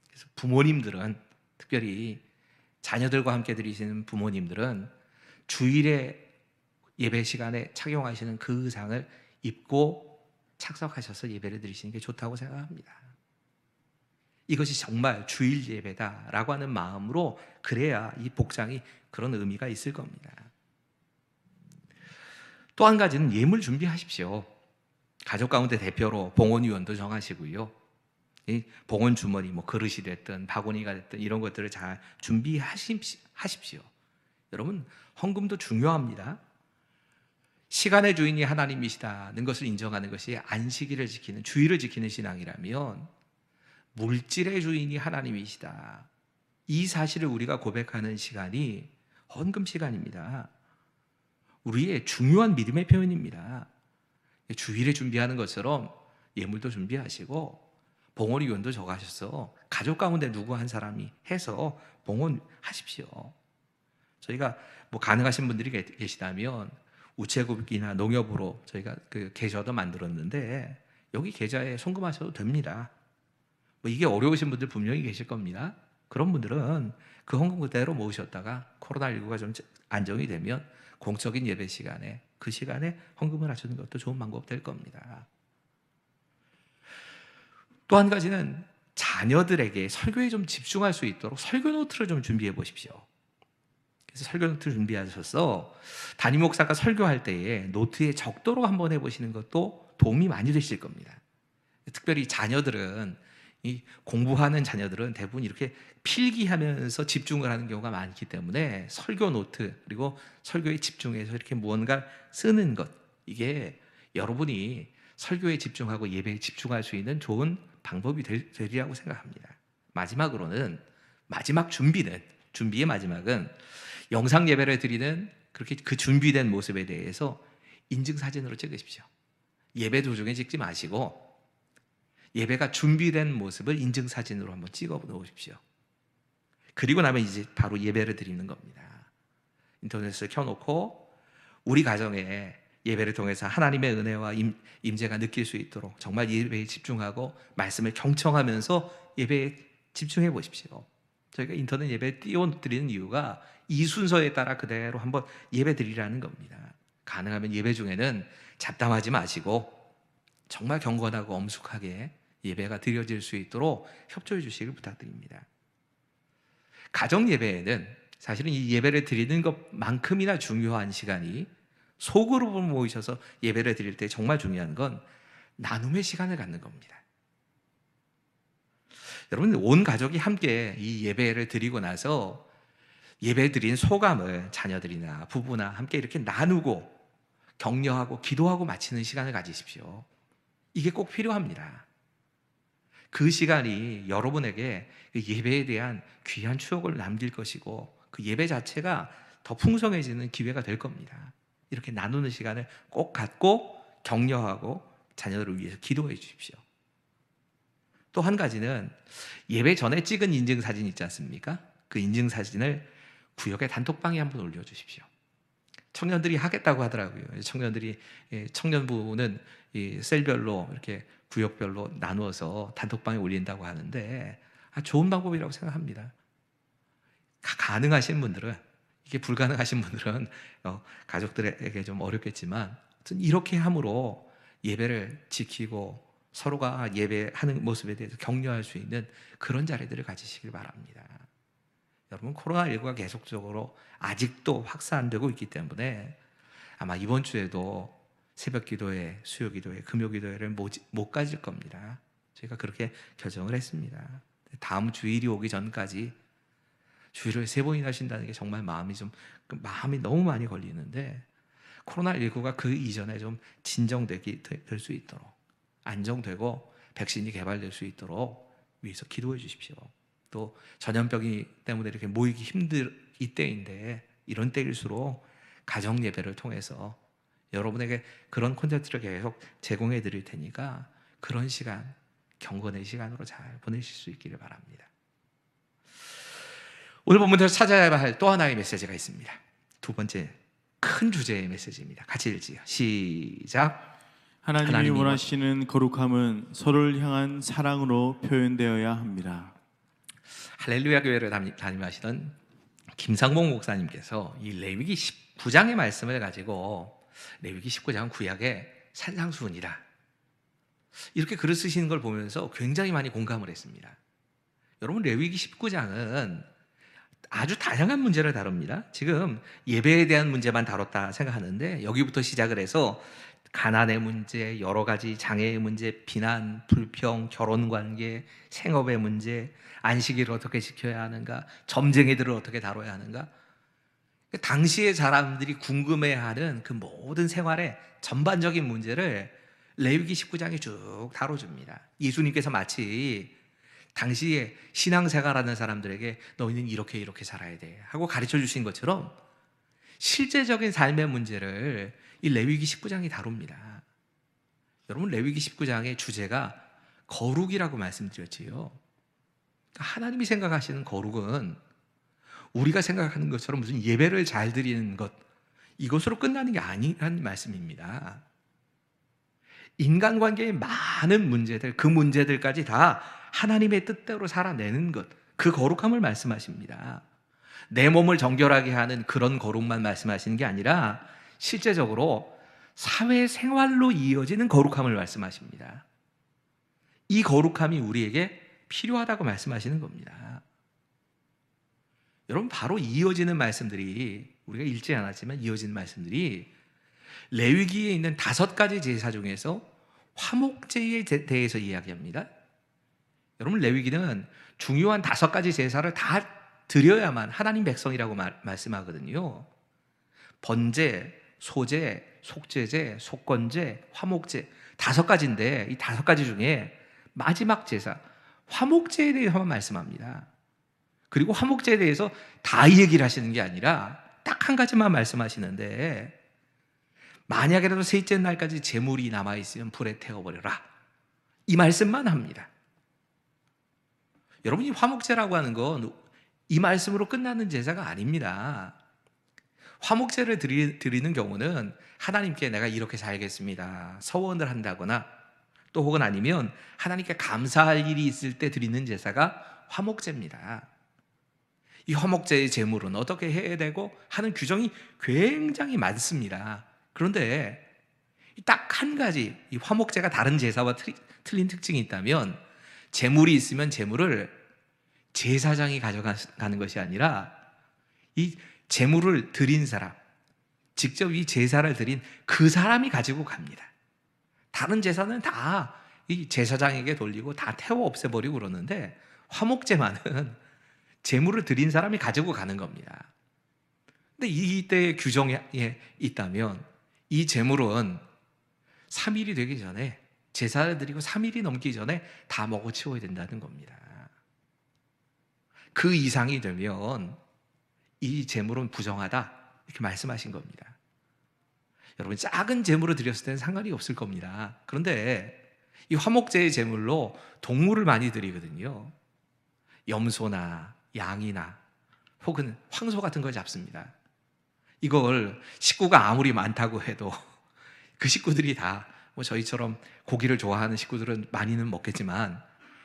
그래서 부모님들은, 특별히 자녀들과 함께 드리시는 부모님들은 주일에 예배 시간에 착용하시는 그 의상을 입고 착석하셔서 예배를 드리시는 게 좋다고 생각합니다. 이것이 정말 주일 예배다라고 하는 마음으로 그래야 이 복장이 그런 의미가 있을 겁니다. 또 한 가지는 예물 준비하십시오. 가족 가운데 대표로 봉헌위원도 정하시고요. 이 봉헌 주머니, 뭐 그릇이 됐든 바구니가 됐든 이런 것들을 잘 준비하십시오. 여러분, 헌금도 중요합니다. 시간의 주인이 하나님이시다는 것을 인정하는 것이 안식일을 지키는, 주일을 지키는 신앙이라면 물질의 주인이 하나님이시다, 이 사실을 우리가 고백하는 시간이 헌금 시간입니다. 우리의 중요한 믿음의 표현입니다. 주일에 준비하는 것처럼 예물도 준비하시고 봉헌위원도 정하셔서 가족 가운데 누구 한 사람이 해서 봉헌하십시오. 저희가 뭐 가능하신 분들이 계시다면 우체국이나 농협으로 저희가 그 계좌도 만들었는데 여기 계좌에 송금하셔도 됩니다. 뭐 이게 어려우신 분들 분명히 계실 겁니다. 그런 분들은 그 헌금 그대로 모으셨다가 코로나19가 좀 안정이 되면 공적인 예배 시간에 그 시간에 헌금을 하시는 것도 좋은 방법 될 겁니다. 또 한 가지는 자녀들에게 설교에 좀 집중할 수 있도록 설교 노트를 좀 준비해 보십시오. 그래서 설교 노트를 준비하셔서 담임 목사가 설교할 때에 노트에 적도록 한번 해보시는 것도 도움이 많이 되실 겁니다. 특별히 자녀들은, 이 공부하는 자녀들은 대부분 이렇게 필기하면서 집중을 하는 경우가 많기 때문에 설교 노트 그리고 설교에 집중해서 이렇게 무언가 쓰는 것, 이게 여러분이 설교에 집중하고 예배에 집중할 수 있는 좋은 방법이 되리라고 생각합니다. 마지막으로는 준비의 마지막은 영상 예배를 드리는 그렇게 그 준비된 모습에 대해서 인증사진으로 찍으십시오. 예배 도중에 찍지 마시고 예배가 준비된 모습을 인증사진으로 한번 찍어 놓으십시오. 그리고 나면 이제 바로 예배를 드리는 겁니다. 인터넷을 켜놓고 우리 가정에 예배를 통해서 하나님의 은혜와 임재가 느낄 수 있도록 정말 예배에 집중하고 말씀을 경청하면서 예배에 집중해 보십시오. 저희가 인터넷 예배 띄워드리는 이유가 이 순서에 따라 그대로 한번 예배 드리라는 겁니다. 가능하면 예배 중에는 잡담하지 마시고 정말 경건하고 엄숙하게 예배가 드려질 수 있도록 협조해 주시길 부탁드립니다. 가정 예배에는 사실은 이 예배를 드리는 것만큼이나 중요한 시간이, 소그룹으로 모이셔서 예배를 드릴 때 정말 중요한 건 나눔의 시간을 갖는 겁니다. 여러분, 온 가족이 함께 이 예배를 드리고 나서 예배 드린 소감을 자녀들이나 부부나 함께 이렇게 나누고 격려하고 기도하고 마치는 시간을 가지십시오. 이게 꼭 필요합니다. 그 시간이 여러분에게 예배에 대한 귀한 추억을 남길 것이고 그 예배 자체가 더 풍성해지는 기회가 될 겁니다. 이렇게 나누는 시간을 꼭 갖고 격려하고 자녀들을 위해서 기도해 주십시오. 또 한 가지는 예배 전에 찍은 인증사진 있지 않습니까? 그 인증사진을 구역의 단톡방에 한번 올려주십시오. 청년들이 하겠다고 하더라고요. 청년부는 이 셀별로 이렇게 구역별로 나누어서 단톡방에 올린다고 하는데 좋은 방법이라고 생각합니다. 가능하신 분들은, 이게 불가능하신 분들은 가족들에게 좀 어렵겠지만 이렇게 함으로 예배를 지키고 서로가 예배하는 모습에 대해서 격려할 수 있는 그런 자리들을 가지시길 바랍니다. 여러분, 코로나19가 계속적으로 아직도 확산되고 있기 때문에 아마 이번 주에도 새벽 기도회, 수요 기도회, 금요 기도회를 못 가질 겁니다. 저희가 그렇게 결정을 했습니다. 다음 주일이 오기 전까지 주일을 3번이나 하신다는 게 정말 마음이 너무 많이 걸리는데, 코로나19가 그 이전에 좀 될 수 있도록, 안정되고 백신이 개발될 수 있도록 위해서 기도해 주십시오. 또 전염병이 때문에 이렇게 모이기 힘들 이때인데, 이런 때일수록 가정 예배를 통해서 여러분에게 그런 콘텐츠를 계속 제공해 드릴 테니까 그런 시간, 경건의 시간으로 잘 보내실 수 있기를 바랍니다. 오늘 본문에서 찾아야 할 또 하나의 메시지가 있습니다. 두 번째 큰 주제의 메시지입니다. 같이 읽지요. 시작. 하나님이 원하시는 거룩함은 서로를 향한 사랑으로 표현되어야 합니다. 할렐루야 교회를 담임하시던 김상봉 목사님께서 이 레위기 9장의 말씀을 가지고 레위기 19장은 구약의 산상수훈이다, 이렇게 글을 쓰시는 걸 보면서 굉장히 많이 공감을 했습니다. 여러분, 레위기 19장은 아주 다양한 문제를 다룹니다. 지금 예배에 대한 문제만 다뤘다 생각하는데 여기부터 시작을 해서 가난의 문제, 여러 가지 장애의 문제, 비난, 불평, 결혼관계, 생업의 문제, 안식일을 어떻게 지켜야 하는가, 점쟁이들을 어떻게 다뤄야 하는가, 당시의 사람들이 궁금해하는 그 모든 생활의 전반적인 문제를 레위기 19장이 쭉 다뤄줍니다. 예수님께서 마치 당시에 신앙생활하는 사람들에게 너희는 이렇게 이렇게 살아야 돼 하고 가르쳐 주신 것처럼 실제적인 삶의 문제를 이 레위기 19장이 다룹니다. 여러분, 레위기 19장의 주제가 거룩이라고 말씀드렸지요. 하나님이 생각하시는 거룩은 우리가 생각하는 것처럼 무슨 예배를 잘 드리는 것, 이것으로 끝나는 게 아니라는 말씀입니다. 인간관계의 많은 문제들, 그 문제들까지 다 하나님의 뜻대로 살아내는 것, 그 거룩함을 말씀하십니다. 내 몸을 정결하게 하는 그런 거룩만 말씀하시는 게 아니라 실제적으로 사회생활로 이어지는 거룩함을 말씀하십니다. 이 거룩함이 우리에게 필요하다고 말씀하시는 겁니다. 여러분, 바로 이어지는 말씀들이, 우리가 읽지 않았지만 이어지는 말씀들이 레위기에 있는 5가지 제사 중에서 화목제에 대해서 이야기합니다. 여러분, 레위기는 중요한 5가지 제사를 다 드려야만 하나님 백성이라고 말씀하거든요. 번제, 소제, 속죄제, 속건제, 화목제, 5가지인데 이 5가지 중에 마지막 제사 화목제에 대해서만 말씀합니다. 그리고 화목제에 대해서 다 얘기를 하시는 게 아니라 딱 한 가지만 말씀하시는데, 만약에라도 셋째 날까지 제물이 남아있으면 불에 태워버려라, 이 말씀만 합니다. 여러분, 이 화목제라고 하는 건 이 말씀으로 끝나는 제사가 아닙니다. 화목제를 드리는 경우는 하나님께 내가 이렇게 살겠습니다 서원을 한다거나, 또 혹은 아니면 하나님께 감사할 일이 있을 때 드리는 제사가 화목제입니다. 이 화목제의 제물은 어떻게 해야 되고 하는 규정이 굉장히 많습니다. 그런데 딱 한 가지, 이 화목제가 다른 제사와 틀린 특징이 있다면, 제물이 있으면 제물을 제사장이 가져가는 것이 아니라 이 제물을 드린 사람, 직접 이 제사를 드린 그 사람이 가지고 갑니다. 다른 제사는 다 이 제사장에게 돌리고 다 태워 없애버리고 그러는데, 화목제만은 제물을 드린 사람이 가지고 가는 겁니다. 근데 이때의 규정에 있다면 이 제물은 3일이 되기 전에, 제사를 드리고 3일이 넘기 전에 다 먹어치워야 된다는 겁니다. 그 이상이 되면 이 제물은 부정하다, 이렇게 말씀하신 겁니다. 여러분, 작은 제물을 드렸을 때는 상관이 없을 겁니다. 그런데 이 화목제의 제물로 동물을 많이 드리거든요. 염소나 양이나 혹은 황소 같은 걸 잡습니다. 이걸 식구가 아무리 많다고 해도 그 식구들이 다 뭐 저희처럼 고기를 좋아하는 식구들은 많이는 먹겠지만,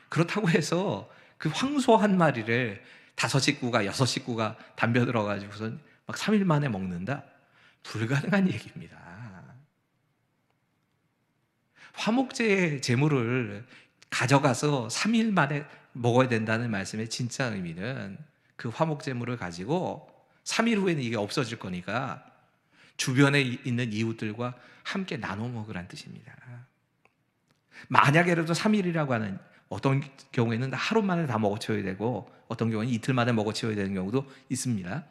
그렇다고 해서 그 황소 한 마리를 5식구가 6식구가 담벼 들어가지고서 막 3일 만에 먹는다? 불가능한 얘기입니다. 화목제의 제물을 가져가서 3일 만에 먹어야 된다는 말씀의 진짜 의미는, 그 화목제물을 가지고 3일 후에는 이게 없어질 거니까 주변에 있는 이웃들과 함께 나눠 먹으란 뜻입니다. 만약에라도 3일이라고 하는, 어떤 경우에는 하루 만에 다 먹어치워야 되고 어떤 경우는 이틀 만에 먹어치워야 되는 경우도 있습니다.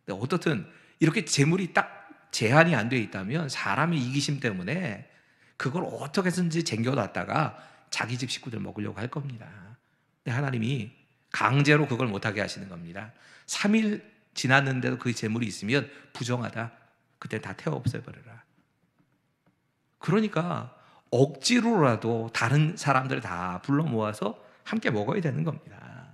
근데 어떻든 이렇게 제물이 딱 제한이 안 돼 있다면 사람의 이기심 때문에 그걸 어떻게 해서든지 쟁겨놨다가 자기 집 식구들 먹으려고 할 겁니다. 근데 하나님이 강제로 그걸 못하게 하시는 겁니다. 3일 지났는데도 그 제물이 있으면 부정하다, 그때 다 태워 없애버려라. 그러니까 억지로라도 다른 사람들 다 불러 모아서 함께 먹어야 되는 겁니다.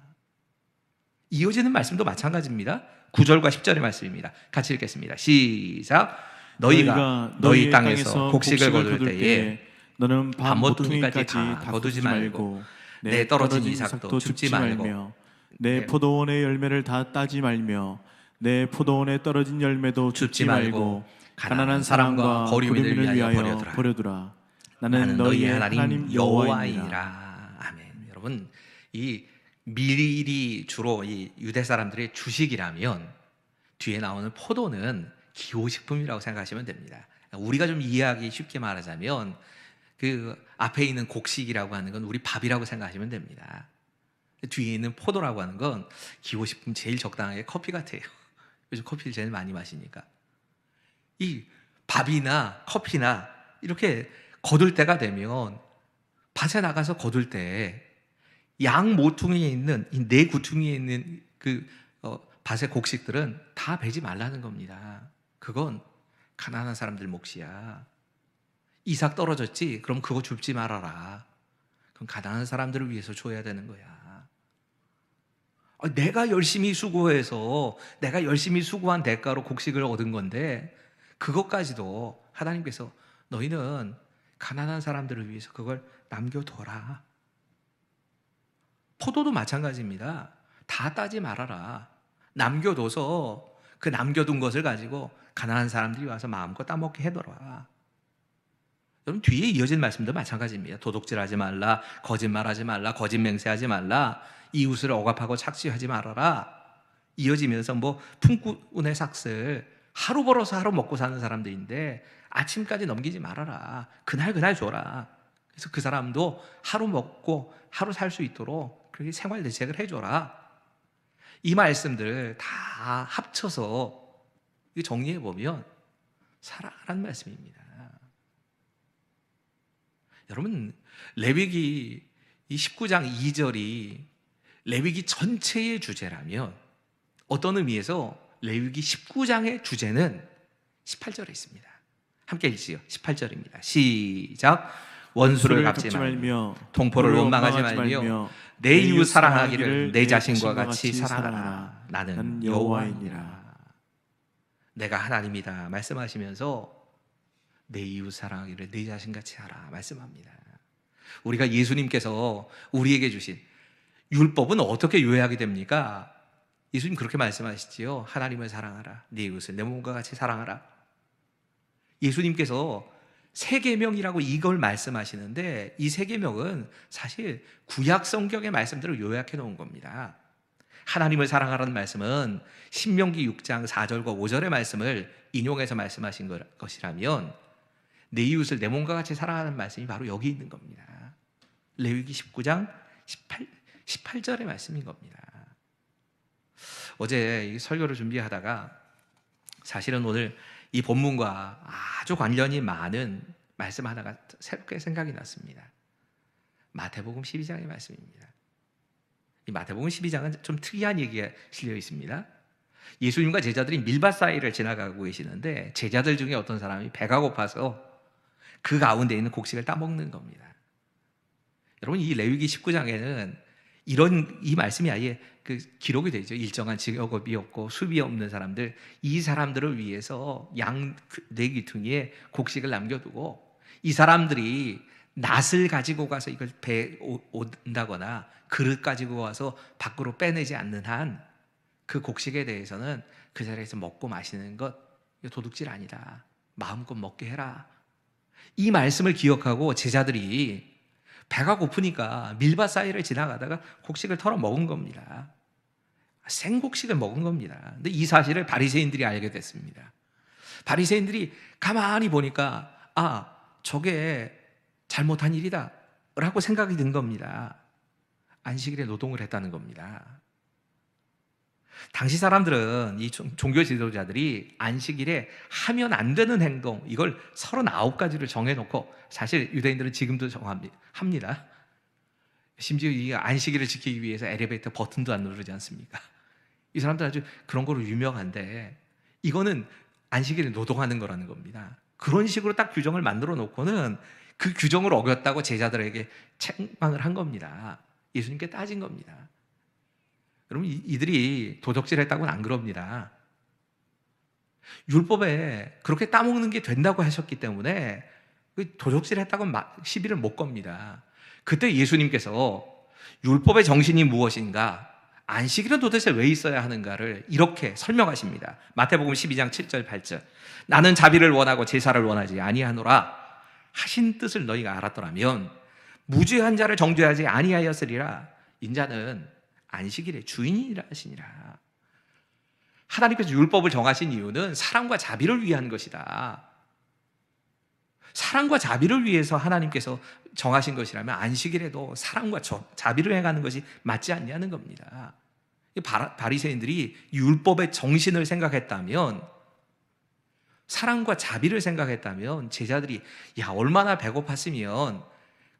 이어지는 말씀도 마찬가지입니다. 9절과 10절의 말씀입니다. 같이 읽겠습니다. 시작. 너희가 너희 땅에서 곡식을 거둘 때에 너는 밤 모퉁이까지 모퉁이까지 다 다 거두지 말고 내 떨어진 이삭도 줍지 말고 내 포도원의 열매를 다 따지 말며 내 포도원에 떨어진 열매도 줍지 말고 가난한 사람과 거류민을 위하여 버려두라. 나는 너희의 하나님 여호와이니라. 여호와이니라. 아멘. 여러분, 이 밀이 주로 이 유대 사람들의 주식이라면 뒤에 나오는 포도는 기호식품이라고 생각하시면 됩니다. 우리가 좀 이해하기 쉽게 말하자면 그 앞에 있는 곡식이라고 하는 건 우리 밥이라고 생각하시면 됩니다. 뒤에 있는 포도라고 하는 건 기호식품, 제일 적당하게 커피 같아요. 요즘 커피를 제일 많이 마시니까. 이 밥이나 커피나 이렇게 거둘 때가 되면 밭에 나가서 거둘 때 양 모퉁이에 있는 이 네 구퉁이에 있는 그 밭의 곡식들은 다 베지 말라는 겁니다. 그건 가난한 사람들 몫이야. 이삭 떨어졌지? 그럼 그거 줍지 말아라. 그럼 가난한 사람들을 위해서 줘야 되는 거야. 내가 열심히 수고해서 내가 열심히 수고한 대가로 곡식을 얻은 건데 그것까지도 하나님께서 너희는 가난한 사람들을 위해서 그걸 남겨둬라. 포도도 마찬가지입니다. 다 따지 말아라. 남겨둬서 그 남겨둔 것을 가지고 가난한 사람들이 와서 마음껏 따먹게 해둬라. 여러분, 뒤에 이어진 말씀도 마찬가지입니다. 도둑질하지 말라, 거짓말하지 말라, 거짓 맹세하지 말라, 이웃을 억압하고 착취하지 말아라. 이어지면서 뭐 품꾼의 삭슬, 하루 벌어서 하루 먹고 사는 사람들인데 아침까지 넘기지 말아라. 그날 줘라. 그래서 그 사람도 하루 먹고 하루 살 수 있도록 그렇게 생활 대책을 해줘라. 이 말씀들 다 합쳐서 정리해 보면 사랑하라는 말씀입니다. 여러분, 레위기 이 19장 2절이 레위기 전체의 주제라면 어떤 의미에서 레위기 19장의 주제는 18절에 있습니다. 함께 읽지요. 18절입니다. 시작. 원수를 갚지 말며 동포를 원망하지 말며 내 이웃 사랑하기를 내 자신과 같이 사랑하라. 나는 여호와이니라. 내가 하나님이다 말씀하시면서 내 이웃 사랑하기를 내 자신같이 하라 말씀합니다. 우리가 예수님께서 우리에게 주신 율법은 어떻게 요약이 됩니까? 예수님 그렇게 말씀하시지요. 하나님을 사랑하라. 내 이웃을 내 몸과 같이 사랑하라. 예수님께서 세 계명이라고 이걸 말씀하시는데 이 세 계명은 사실 구약 성경의 말씀대로 요약해 놓은 겁니다. 하나님을 사랑하라는 말씀은 신명기 6장 4절과 5절의 말씀을 인용해서 말씀하신 것이라면 내 이웃을 내 몸과 같이 사랑하는 말씀이 바로 여기 있는 겁니다. 레위기 19장 18절의 말씀인 겁니다. 어제 이 설교를 준비하다가 사실은 오늘 이 본문과 아주 관련이 많은 말씀 하나가 새롭게 생각이 났습니다. 마태복음 12장의 말씀입니다. 이 마태복음 12장은 좀 특이한 얘기가 실려 있습니다. 예수님과 제자들이 밀밭 사이를 지나가고 계시는데 제자들 중에 어떤 사람이 배가 고파서 그 가운데 있는 곡식을 따먹는 겁니다. 여러분, 이 레위기 19장에는 이 말씀이 아예 그 기록이 되죠. 일정한 직업이 없고 수입이 없는 사람들, 이 사람들을 위해서 양 네 귀퉁이에 곡식을 남겨두고 이 사람들이 낫을 가지고 가서 이걸 배에 온다거나 그릇 가지고 와서 밖으로 빼내지 않는 한 그 곡식에 대해서는 그 자리에서 먹고 마시는 것 도둑질 아니다. 마음껏 먹게 해라. 이 말씀을 기억하고 제자들이 배가 고프니까 밀밭 사이를 지나가다가 곡식을 털어 먹은 겁니다. 생곡식을 먹은 겁니다. 근데 이 사실을 바리새인들이 알게 됐습니다. 바리새인들이 가만히 보니까 저게 잘못한 일이다 라고 생각이 든 겁니다. 안식일에 노동을 했다는 겁니다. 당시 사람들은 이 종교 지도자들이 안식일에 하면 안 되는 행동, 이걸 39가지를 정해놓고, 사실 유대인들은 지금도 합니다. 심지어 이 안식일을 지키기 위해서 엘리베이터 버튼도 안 누르지 않습니까? 이 사람들 아주 그런 거로 유명한데 이거는 안식일에 노동하는 거라는 겁니다. 그런 식으로 딱 규정을 만들어 놓고는 그 규정을 어겼다고 제자들에게 책망을 한 겁니다. 예수님께 따진 겁니다. 여러분, 이들이 도적질했다고는 안 그럽니다. 율법에 그렇게 따먹는 게 된다고 하셨기 때문에 도적질했다고는 시비를 못 겁니다. 그때 예수님께서 율법의 정신이 무엇인가? 안식일은 도대체 왜 있어야 하는가를 이렇게 설명하십니다. 마태복음 12장 7절 8절. 나는 자비를 원하고 제사를 원하지 아니하노라 하신 뜻을 너희가 알았더라면 무죄한 자를 정죄하지 아니하였으리라. 인자는 안식일의 주인이라 하시니라. 하나님께서 율법을 정하신 이유는 사랑과 자비를 위한 것이다. 사랑과 자비를 위해서 하나님께서 정하신 것이라면 안식일에도 사랑과 자비를 행하는 것이 맞지 않냐는 겁니다. 바리새인들이 율법의 정신을 생각했다면, 사랑과 자비를 생각했다면 제자들이 야 얼마나 배고팠으면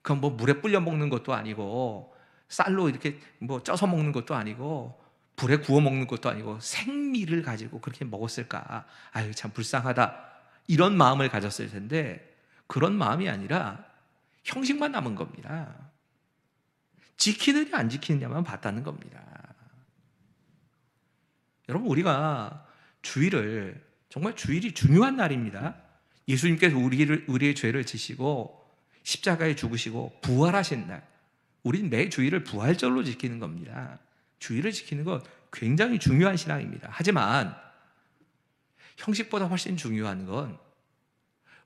그건 뭐 물에 불려 먹는 것도 아니고 쌀로 이렇게 뭐 쪄서 먹는 것도 아니고 불에 구워 먹는 것도 아니고 생미를 가지고 그렇게 먹었을까? 아유 참 불쌍하다. 이런 마음을 가졌을 텐데 그런 마음이 아니라 형식만 남은 겁니다. 지키느냐 안 지키느냐만 봤다는 겁니다. 여러분 우리가 주일을 정말 주일이 중요한 날입니다. 예수님께서 우리의 죄를 지시고 십자가에 죽으시고 부활하신 날, 우리는 매 주일을 부활절로 지키는 겁니다. 주일을 지키는 건 굉장히 중요한 신앙입니다. 하지만 형식보다 훨씬 중요한 건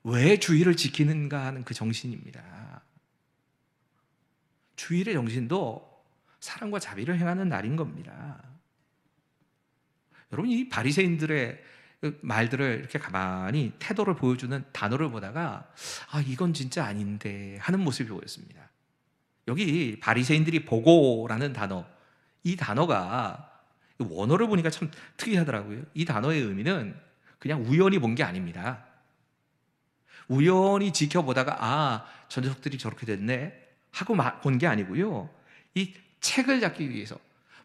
왜 주일을 지키는가 하는 그 정신입니다. 주일의 정신도 사랑과 자비를 행하는 날인 겁니다. 여러분 이 바리새인들의 말들을 이렇게 가만히 태도를 보여주는 단어를 보다가 아 이건 진짜 아닌데 하는 모습이 보였습니다. 여기 바리새인들이 보고라는 단어, 이 단어가 원어를 보니까 참 특이하더라고요. 이 단어의 의미는 그냥 우연히 본 게 아닙니다. 우연히 지켜보다가 아 저 녀석들이 저렇게 됐네 하고 본 게 아니고요. 이 책을 잡기 위해서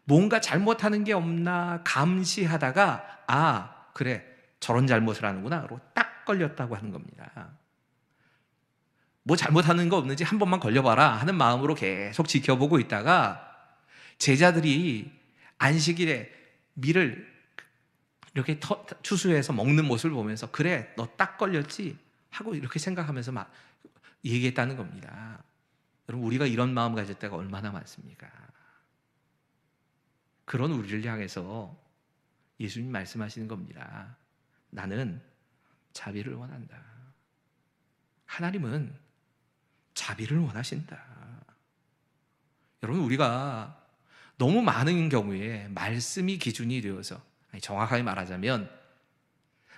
뭔가 잘못하는 게 없나 감시하다가 아 그래 저런 잘못을 하는구나 그러고 딱 걸렸다고 하는 겁니다. 뭐 잘못하는 거 없는지 한 번만 걸려봐라 하는 마음으로 계속 지켜보고 있다가 제자들이 안식일에 밀을 이렇게 추수해서 먹는 모습을 보면서 그래 너 딱 걸렸지 하고 이렇게 생각하면서 막 얘기했다는 겁니다. 여러분 우리가 이런 마음 가질 때가 얼마나 많습니까? 그런 우리를 향해서 예수님 말씀하시는 겁니다. 나는 자비를 원한다. 하나님은 자비를 원하신다. 여러분 우리가 너무 많은 경우에 말씀이 기준이 되어서, 정확하게 말하자면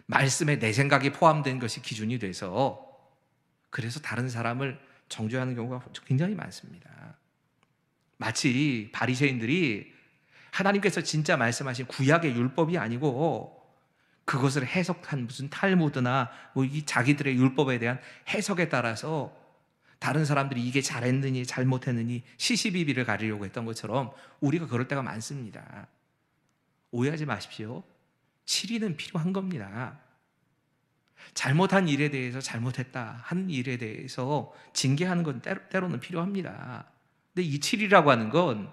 말씀에 내 생각이 포함된 것이 기준이 돼서 그래서 다른 사람을 정죄하는 경우가 굉장히 많습니다. 마치 바리새인들이 하나님께서 진짜 말씀하신 구약의 율법이 아니고 그것을 해석한 무슨 탈무드나 뭐 이 자기들의 율법에 대한 해석에 따라서 다른 사람들이 이게 잘했느니 잘못했느니 시시비비를 가리려고 했던 것처럼 우리가 그럴 때가 많습니다. 오해하지 마십시오. 치리는 필요한 겁니다. 잘못한 일에 대해서 잘못했다 하는 일에 대해서 징계하는 건 때로는 필요합니다. 근데 이 치리라고 하는 건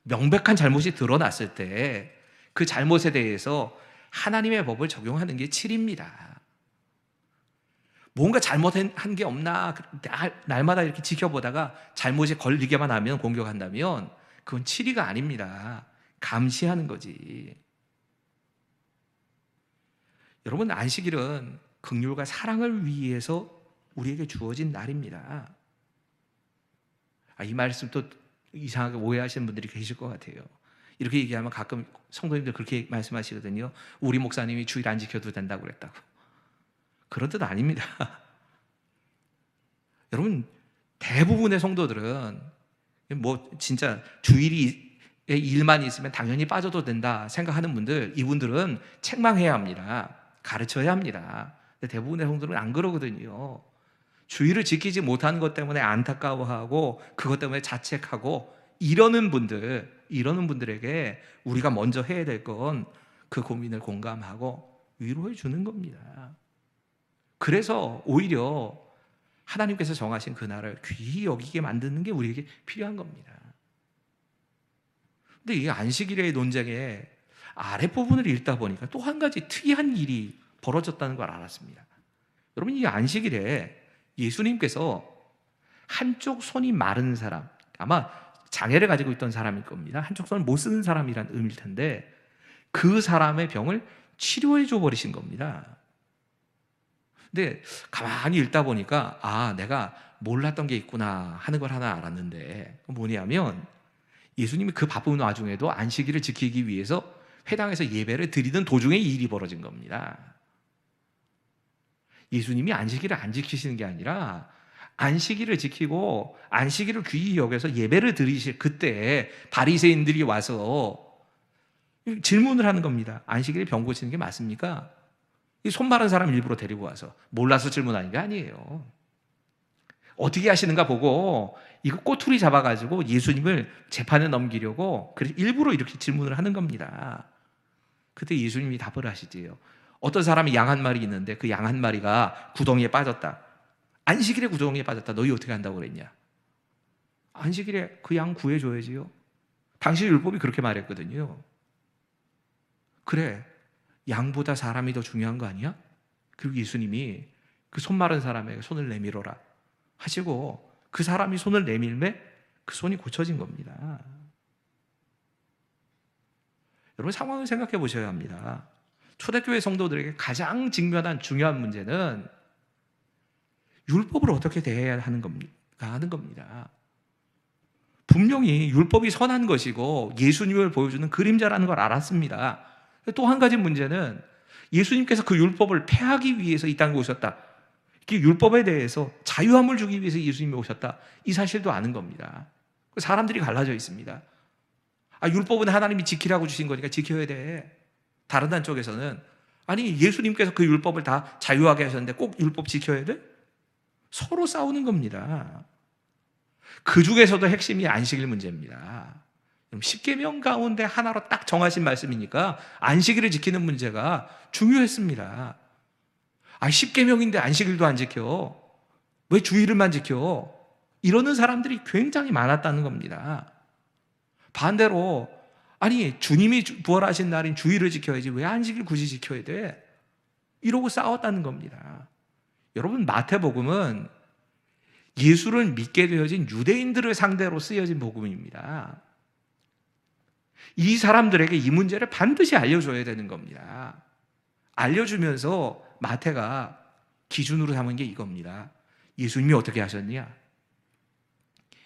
명백한 잘못이 드러났을 때 그 잘못에 대해서 하나님의 법을 적용하는 게 치리입니다. 뭔가 잘못한 게 없나 날마다 이렇게 지켜보다가 잘못에 걸리게만 하면 공격한다면 그건 치리가 아닙니다. 감시하는 거지. 여러분 안식일은 긍휼과 사랑을 위해서 우리에게 주어진 날입니다. 이 말씀 또 이상하게 오해하시는 분들이 계실 것 같아요. 이렇게 얘기하면 가끔 성도님들 그렇게 말씀하시거든요. 우리 목사님이 주일 안 지켜도 된다고 그랬다고. 그런 뜻 아닙니다. 여러분 대부분의 성도들은 뭐 진짜 주일이 일만 있으면 당연히 빠져도 된다 생각하는 분들, 이분들은 책망해야 합니다. 가르쳐야 합니다. 근데 대부분의 성도들은 안 그러거든요. 주일을 지키지 못하는 것 때문에 안타까워하고 그것 때문에 자책하고 이러는 분들에게 우리가 먼저 해야 될 건 그 고민을 공감하고 위로해 주는 겁니다. 그래서 오히려 하나님께서 정하신 그날을 귀히 여기게 만드는 게 우리에게 필요한 겁니다. 근데 이 안식일의 논쟁의 아랫부분을 읽다 보니까 또 한 가지 특이한 일이 벌어졌다는 걸 알았습니다. 여러분 이 안식일에 예수님께서 한쪽 손이 마른 사람, 아마 장애를 가지고 있던 사람일 겁니다. 한쪽 손을 못 쓰는 사람이란 의미일 텐데 그 사람의 병을 치료해 줘 버리신 겁니다. 근데 가만히 읽다 보니까 내가 몰랐던 게 있구나 하는 걸 하나 알았는데 뭐냐면 예수님이 그 바쁜 와중에도 안식일을 지키기 위해서 회당에서 예배를 드리던 도중에 이 일이 벌어진 겁니다. 예수님이 안식일을 안 지키시는 게 아니라 안식일을 지키고 안식일을 귀히 여겨서 예배를 드리실 그때 바리새인들이 와서 질문을 하는 겁니다. 안식일에 병 고치는 게 맞습니까? 이 손 마른 사람 일부러 데리고 와서 몰라서 질문하는 게 아니에요. 어떻게 하시는가 보고 이거 꼬투리 잡아가지고 예수님을 재판에 넘기려고 그래서 일부러 이렇게 질문을 하는 겁니다. 그때 예수님이 답을 하시지요. 어떤 사람이 양 한 마리 있는데 그 양 한 마리가 구덩이에 빠졌다. 안식일에 구덩이에 빠졌다. 너희 어떻게 한다고 그랬냐? 안식일에 그 양 구해줘야지요. 당시 율법이 그렇게 말했거든요. 그래, 양보다 사람이 더 중요한 거 아니야? 그리고 예수님이 그 손 마른 사람에게 손을 내밀어라 하시고 그 사람이 손을 내밀매 그 손이 고쳐진 겁니다. 여러분 상황을 생각해 보셔야 합니다. 초대교회 성도들에게 가장 직면한 중요한 문제는 율법을 어떻게 대해야 하는 겁니다. 분명히 율법이 선한 것이고 예수님을 보여주는 그림자라는 걸 알았습니다. 또 한 가지 문제는 예수님께서 그 율법을 폐하기 위해서 이 땅에 오셨다. 율법에 대해서 자유함을 주기 위해서 예수님이 오셨다. 이 사실도 아는 겁니다. 사람들이 갈라져 있습니다. 율법은 하나님이 지키라고 주신 거니까 지켜야 돼. 다른 한쪽에서는 아니 예수님께서 그 율법을 다 자유하게 하셨는데 꼭 율법 지켜야 돼? 서로 싸우는 겁니다. 그 중에서도 핵심이 안식일 문제입니다. 10계명 가운데 하나로 딱 정하신 말씀이니까 안식일을 지키는 문제가 중요했습니다. 10계명인데 안식일도 안 지켜. 왜 주일을만 지켜? 이러는 사람들이 굉장히 많았다는 겁니다. 반대로 아니 주님이 부활하신 날인 주일을 지켜야지 왜 안식일 굳이 지켜야 돼? 이러고 싸웠다는 겁니다. 여러분 마태복음은 예수를 믿게 되어진 유대인들을 상대로 쓰여진 복음입니다. 이 사람들에게 이 문제를 반드시 알려줘야 되는 겁니다. 알려주면서 마태가 기준으로 삼은 게 이겁니다. 예수님이 어떻게 하셨느냐?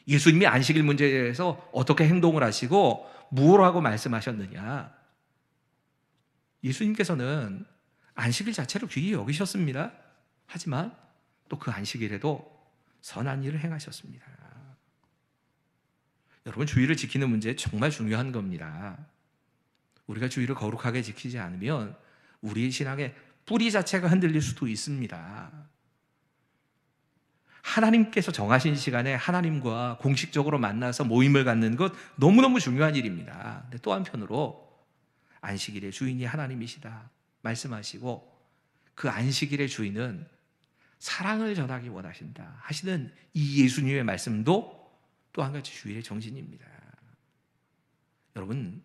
예수님이 안식일 문제에 대해서 어떻게 행동을 하시고 무엇라고 말씀하셨느냐? 예수님께서는 안식일 자체를 귀히 여기셨습니다. 하지만 또 그 안식일에도 선한 일을 행하셨습니다. 여러분 주일을 지키는 문제 정말 중요한 겁니다. 우리가 주일을 거룩하게 지키지 않으면 우리의 신앙의 뿌리 자체가 흔들릴 수도 있습니다. 하나님께서 정하신 시간에 하나님과 공식적으로 만나서 모임을 갖는 것 너무너무 중요한 일입니다. 근데 또 한편으로 안식일의 주인이 하나님이시다 말씀하시고 그 안식일의 주인은 사랑을 전하기 원하신다 하시는 이 예수님의 말씀도 또 한 가지 주일의 정신입니다. 여러분,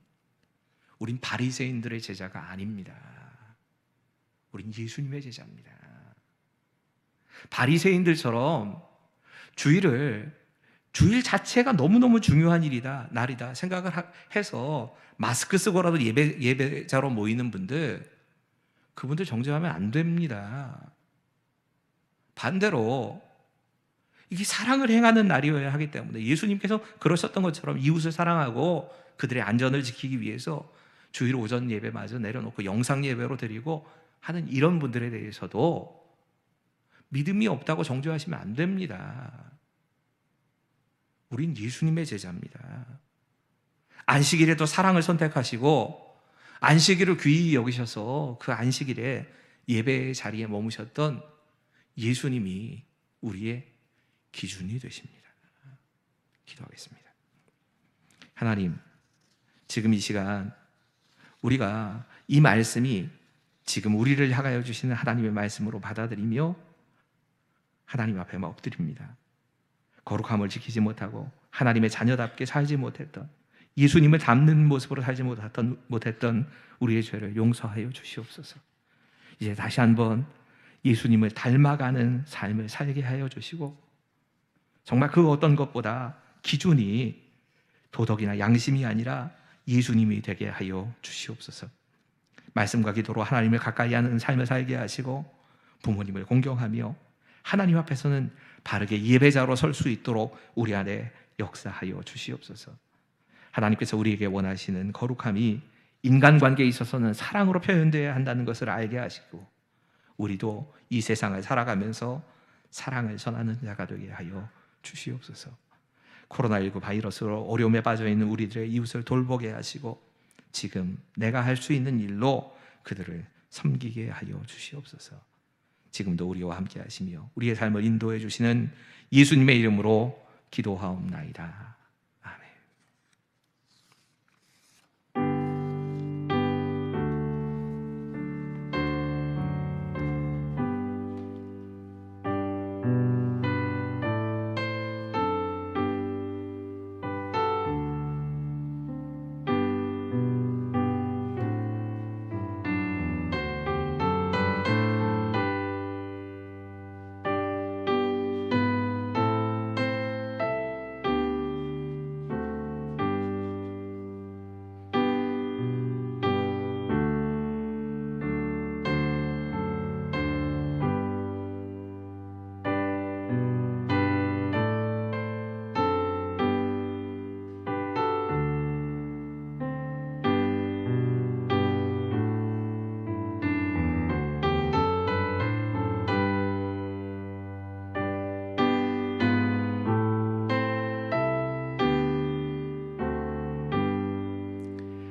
우린 바리새인들의 제자가 아닙니다. 우린 예수님의 제자입니다. 바리새인들처럼 주일 자체가 너무너무 중요한 일이다, 날이다 생각을 해서 마스크 쓰고라도 예배자로 모이는 분들, 그분들 정죄하면 안 됩니다. 반대로 이게 사랑을 행하는 날이어야 하기 때문에 예수님께서 그러셨던 것처럼 이웃을 사랑하고 그들의 안전을 지키기 위해서 주일 오전 예배마저 내려놓고 영상 예배로 드리고 하는 이런 분들에 대해서도 믿음이 없다고 정죄하시면 안 됩니다. 우린 예수님의 제자입니다. 안식일에도 사랑을 선택하시고 안식일을 귀히 여기셔서 그 안식일에 예배의 자리에 머무셨던 예수님이 우리의 기준이 되십니다. 기도하겠습니다. 하나님, 지금 이 시간 우리가 이 말씀이 지금 우리를 향하여 주시는 하나님의 말씀으로 받아들이며 하나님 앞에 엎드립니다. 거룩함을 지키지 못하고 하나님의 자녀답게 살지 못했던, 예수님을 닮는 모습으로 살지 못했던 우리의 죄를 용서하여 주시옵소서. 이제 다시 한번 예수님을 닮아가는 삶을 살게 하여 주시고 정말 그 어떤 것보다 기준이 도덕이나 양심이 아니라 예수님이 되게 하여 주시옵소서. 말씀과 기도로 하나님을 가까이 하는 삶을 살게 하시고 부모님을 공경하며 하나님 앞에서는 바르게 예배자로 설 수 있도록 우리 안에 역사하여 주시옵소서. 하나님께서 우리에게 원하시는 거룩함이 인간관계에 있어서는 사랑으로 표현되어야 한다는 것을 알게 하시고 우리도 이 세상을 살아가면서 사랑을 전하는 자가 되게 하여 주시옵소서. 코로나19 바이러스로 어려움에 빠져 있는 우리들의 이웃을 돌보게 하시고 지금 내가 할 수 있는 일로 그들을 섬기게 하여 주시옵소서. 지금도 우리와 함께 하시며 우리의 삶을 인도해 주시는 예수님의 이름으로 기도하옵나이다. 아멘.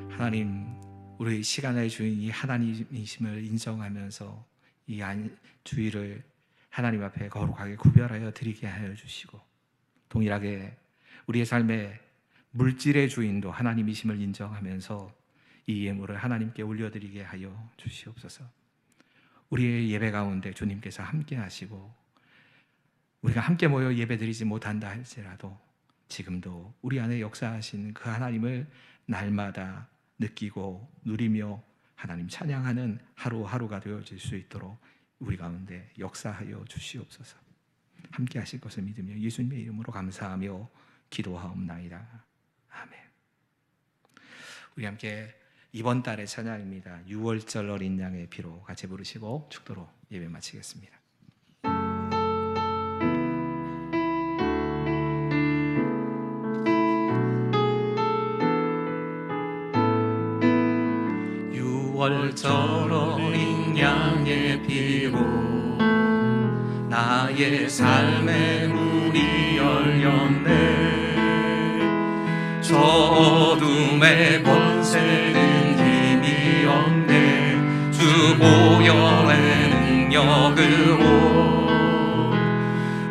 하나님, 우리 시간의 주인이 하나님이심을 인정하면서 이 주일을 하나님 앞에 거룩하게 구별하여 드리게 하여 주시고 동일하게 우리의 삶의 물질의 주인도 하나님이심을 인정하면서 이 예물을 하나님께 올려드리게 하여 주시옵소서. 우리의 예배 가운데 주님께서 함께 하시고 우리가 함께 모여 예배드리지 못한다 할지라도 지금도 우리 안에 역사하신 그 하나님을 날마다 느끼고 누리며 하나님 찬양하는 하루하루가 되어질 수 있도록 우리 가운데 역사하여 주시옵소서. 함께 하실 것을 믿으며 예수님의 이름으로 감사하며 기도하옵나이다. 아멘. 우리 함께 이번 달의 찬양입니다. 6월절 어린 양의 피로 같이 부르시고 축도로 예배 마치겠습니다. 유월절 어린 양의 피로 나의 삶의 문이 열렸네. 저 어둠의 권세는 힘이 없네. 주 보혈의 능력으로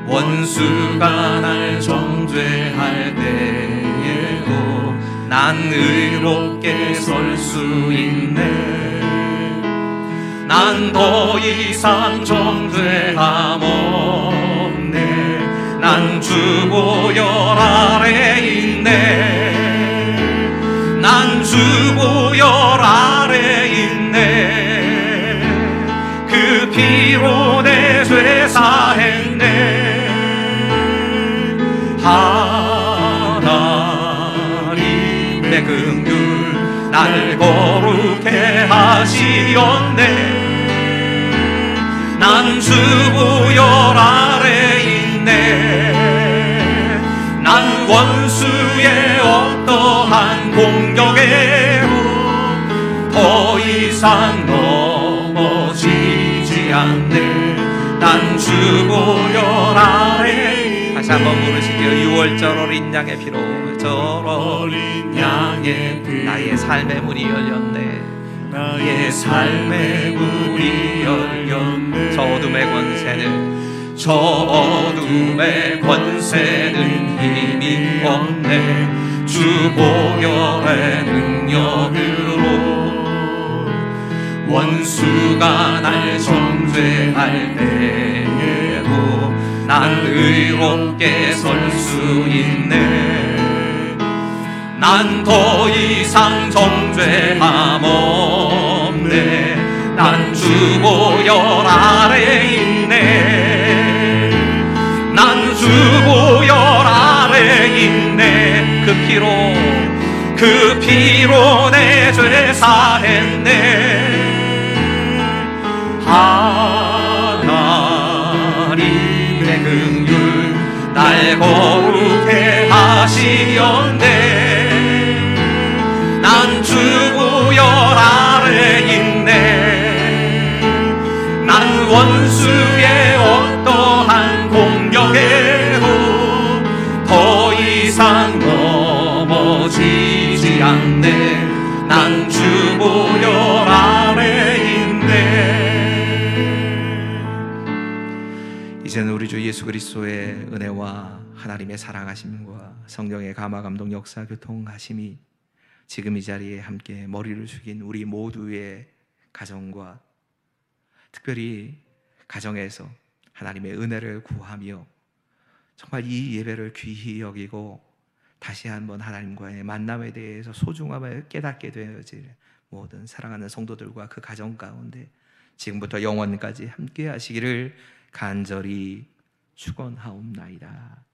원수가 날 정죄할 때에도 난 의롭게 설 수 있네. 난 더 이상 정죄함 없네. 난 주 보혈 아래 있네. 난 주 보혈 아래 있네. 그 피로 내 죄 사했네. 하나님의 긍휼 날 거룩해 하시었네. 난 주 보혈 아래 있네. 난 원수의 어떠한 공격에도 더 이상 넘어지지 않네. 난 주 보혈 아래. 다시 한번 부르시게요. 6월절 어린 양의 피로 저 어린 양의 피 나의 삶의 문이 열렸네. 나의 삶의 문이 열렸네. 저 어둠의 권세는 저 어둠의 권세는 힘이 없네. 주 보혈의 능력으로 원수가 날 정죄할 때에도 난 의롭게 설 수 있네. 난 더 이상 정죄함 없네. 난 주 보혈 아래 있네. 난 주 보혈 아래 있네. 그 그 피로 내 죄 사했네. 하나님의 긍휼 날 거룩해 하시었네. 난 주보혈 아래 있네. 난 원수의 어떠한 공격에도 더 이상 넘어지지 않네. 난 주보혈 아래 있네. 이제는 우리 주 예수 그리스도의 은혜와 하나님의 사랑하심과 성령의 감화 감동 역사 교통하심이 지금 이 자리에 함께 머리를 숙인 우리 모두의 가정과 특별히 가정에서 하나님의 은혜를 구하며 정말 이 예배를 귀히 여기고 다시 한번 하나님과의 만남에 대해서 소중함을 깨닫게 되어질 모든 사랑하는 성도들과 그 가정 가운데 지금부터 영원까지 함께 하시기를 간절히 축원하옵나이다.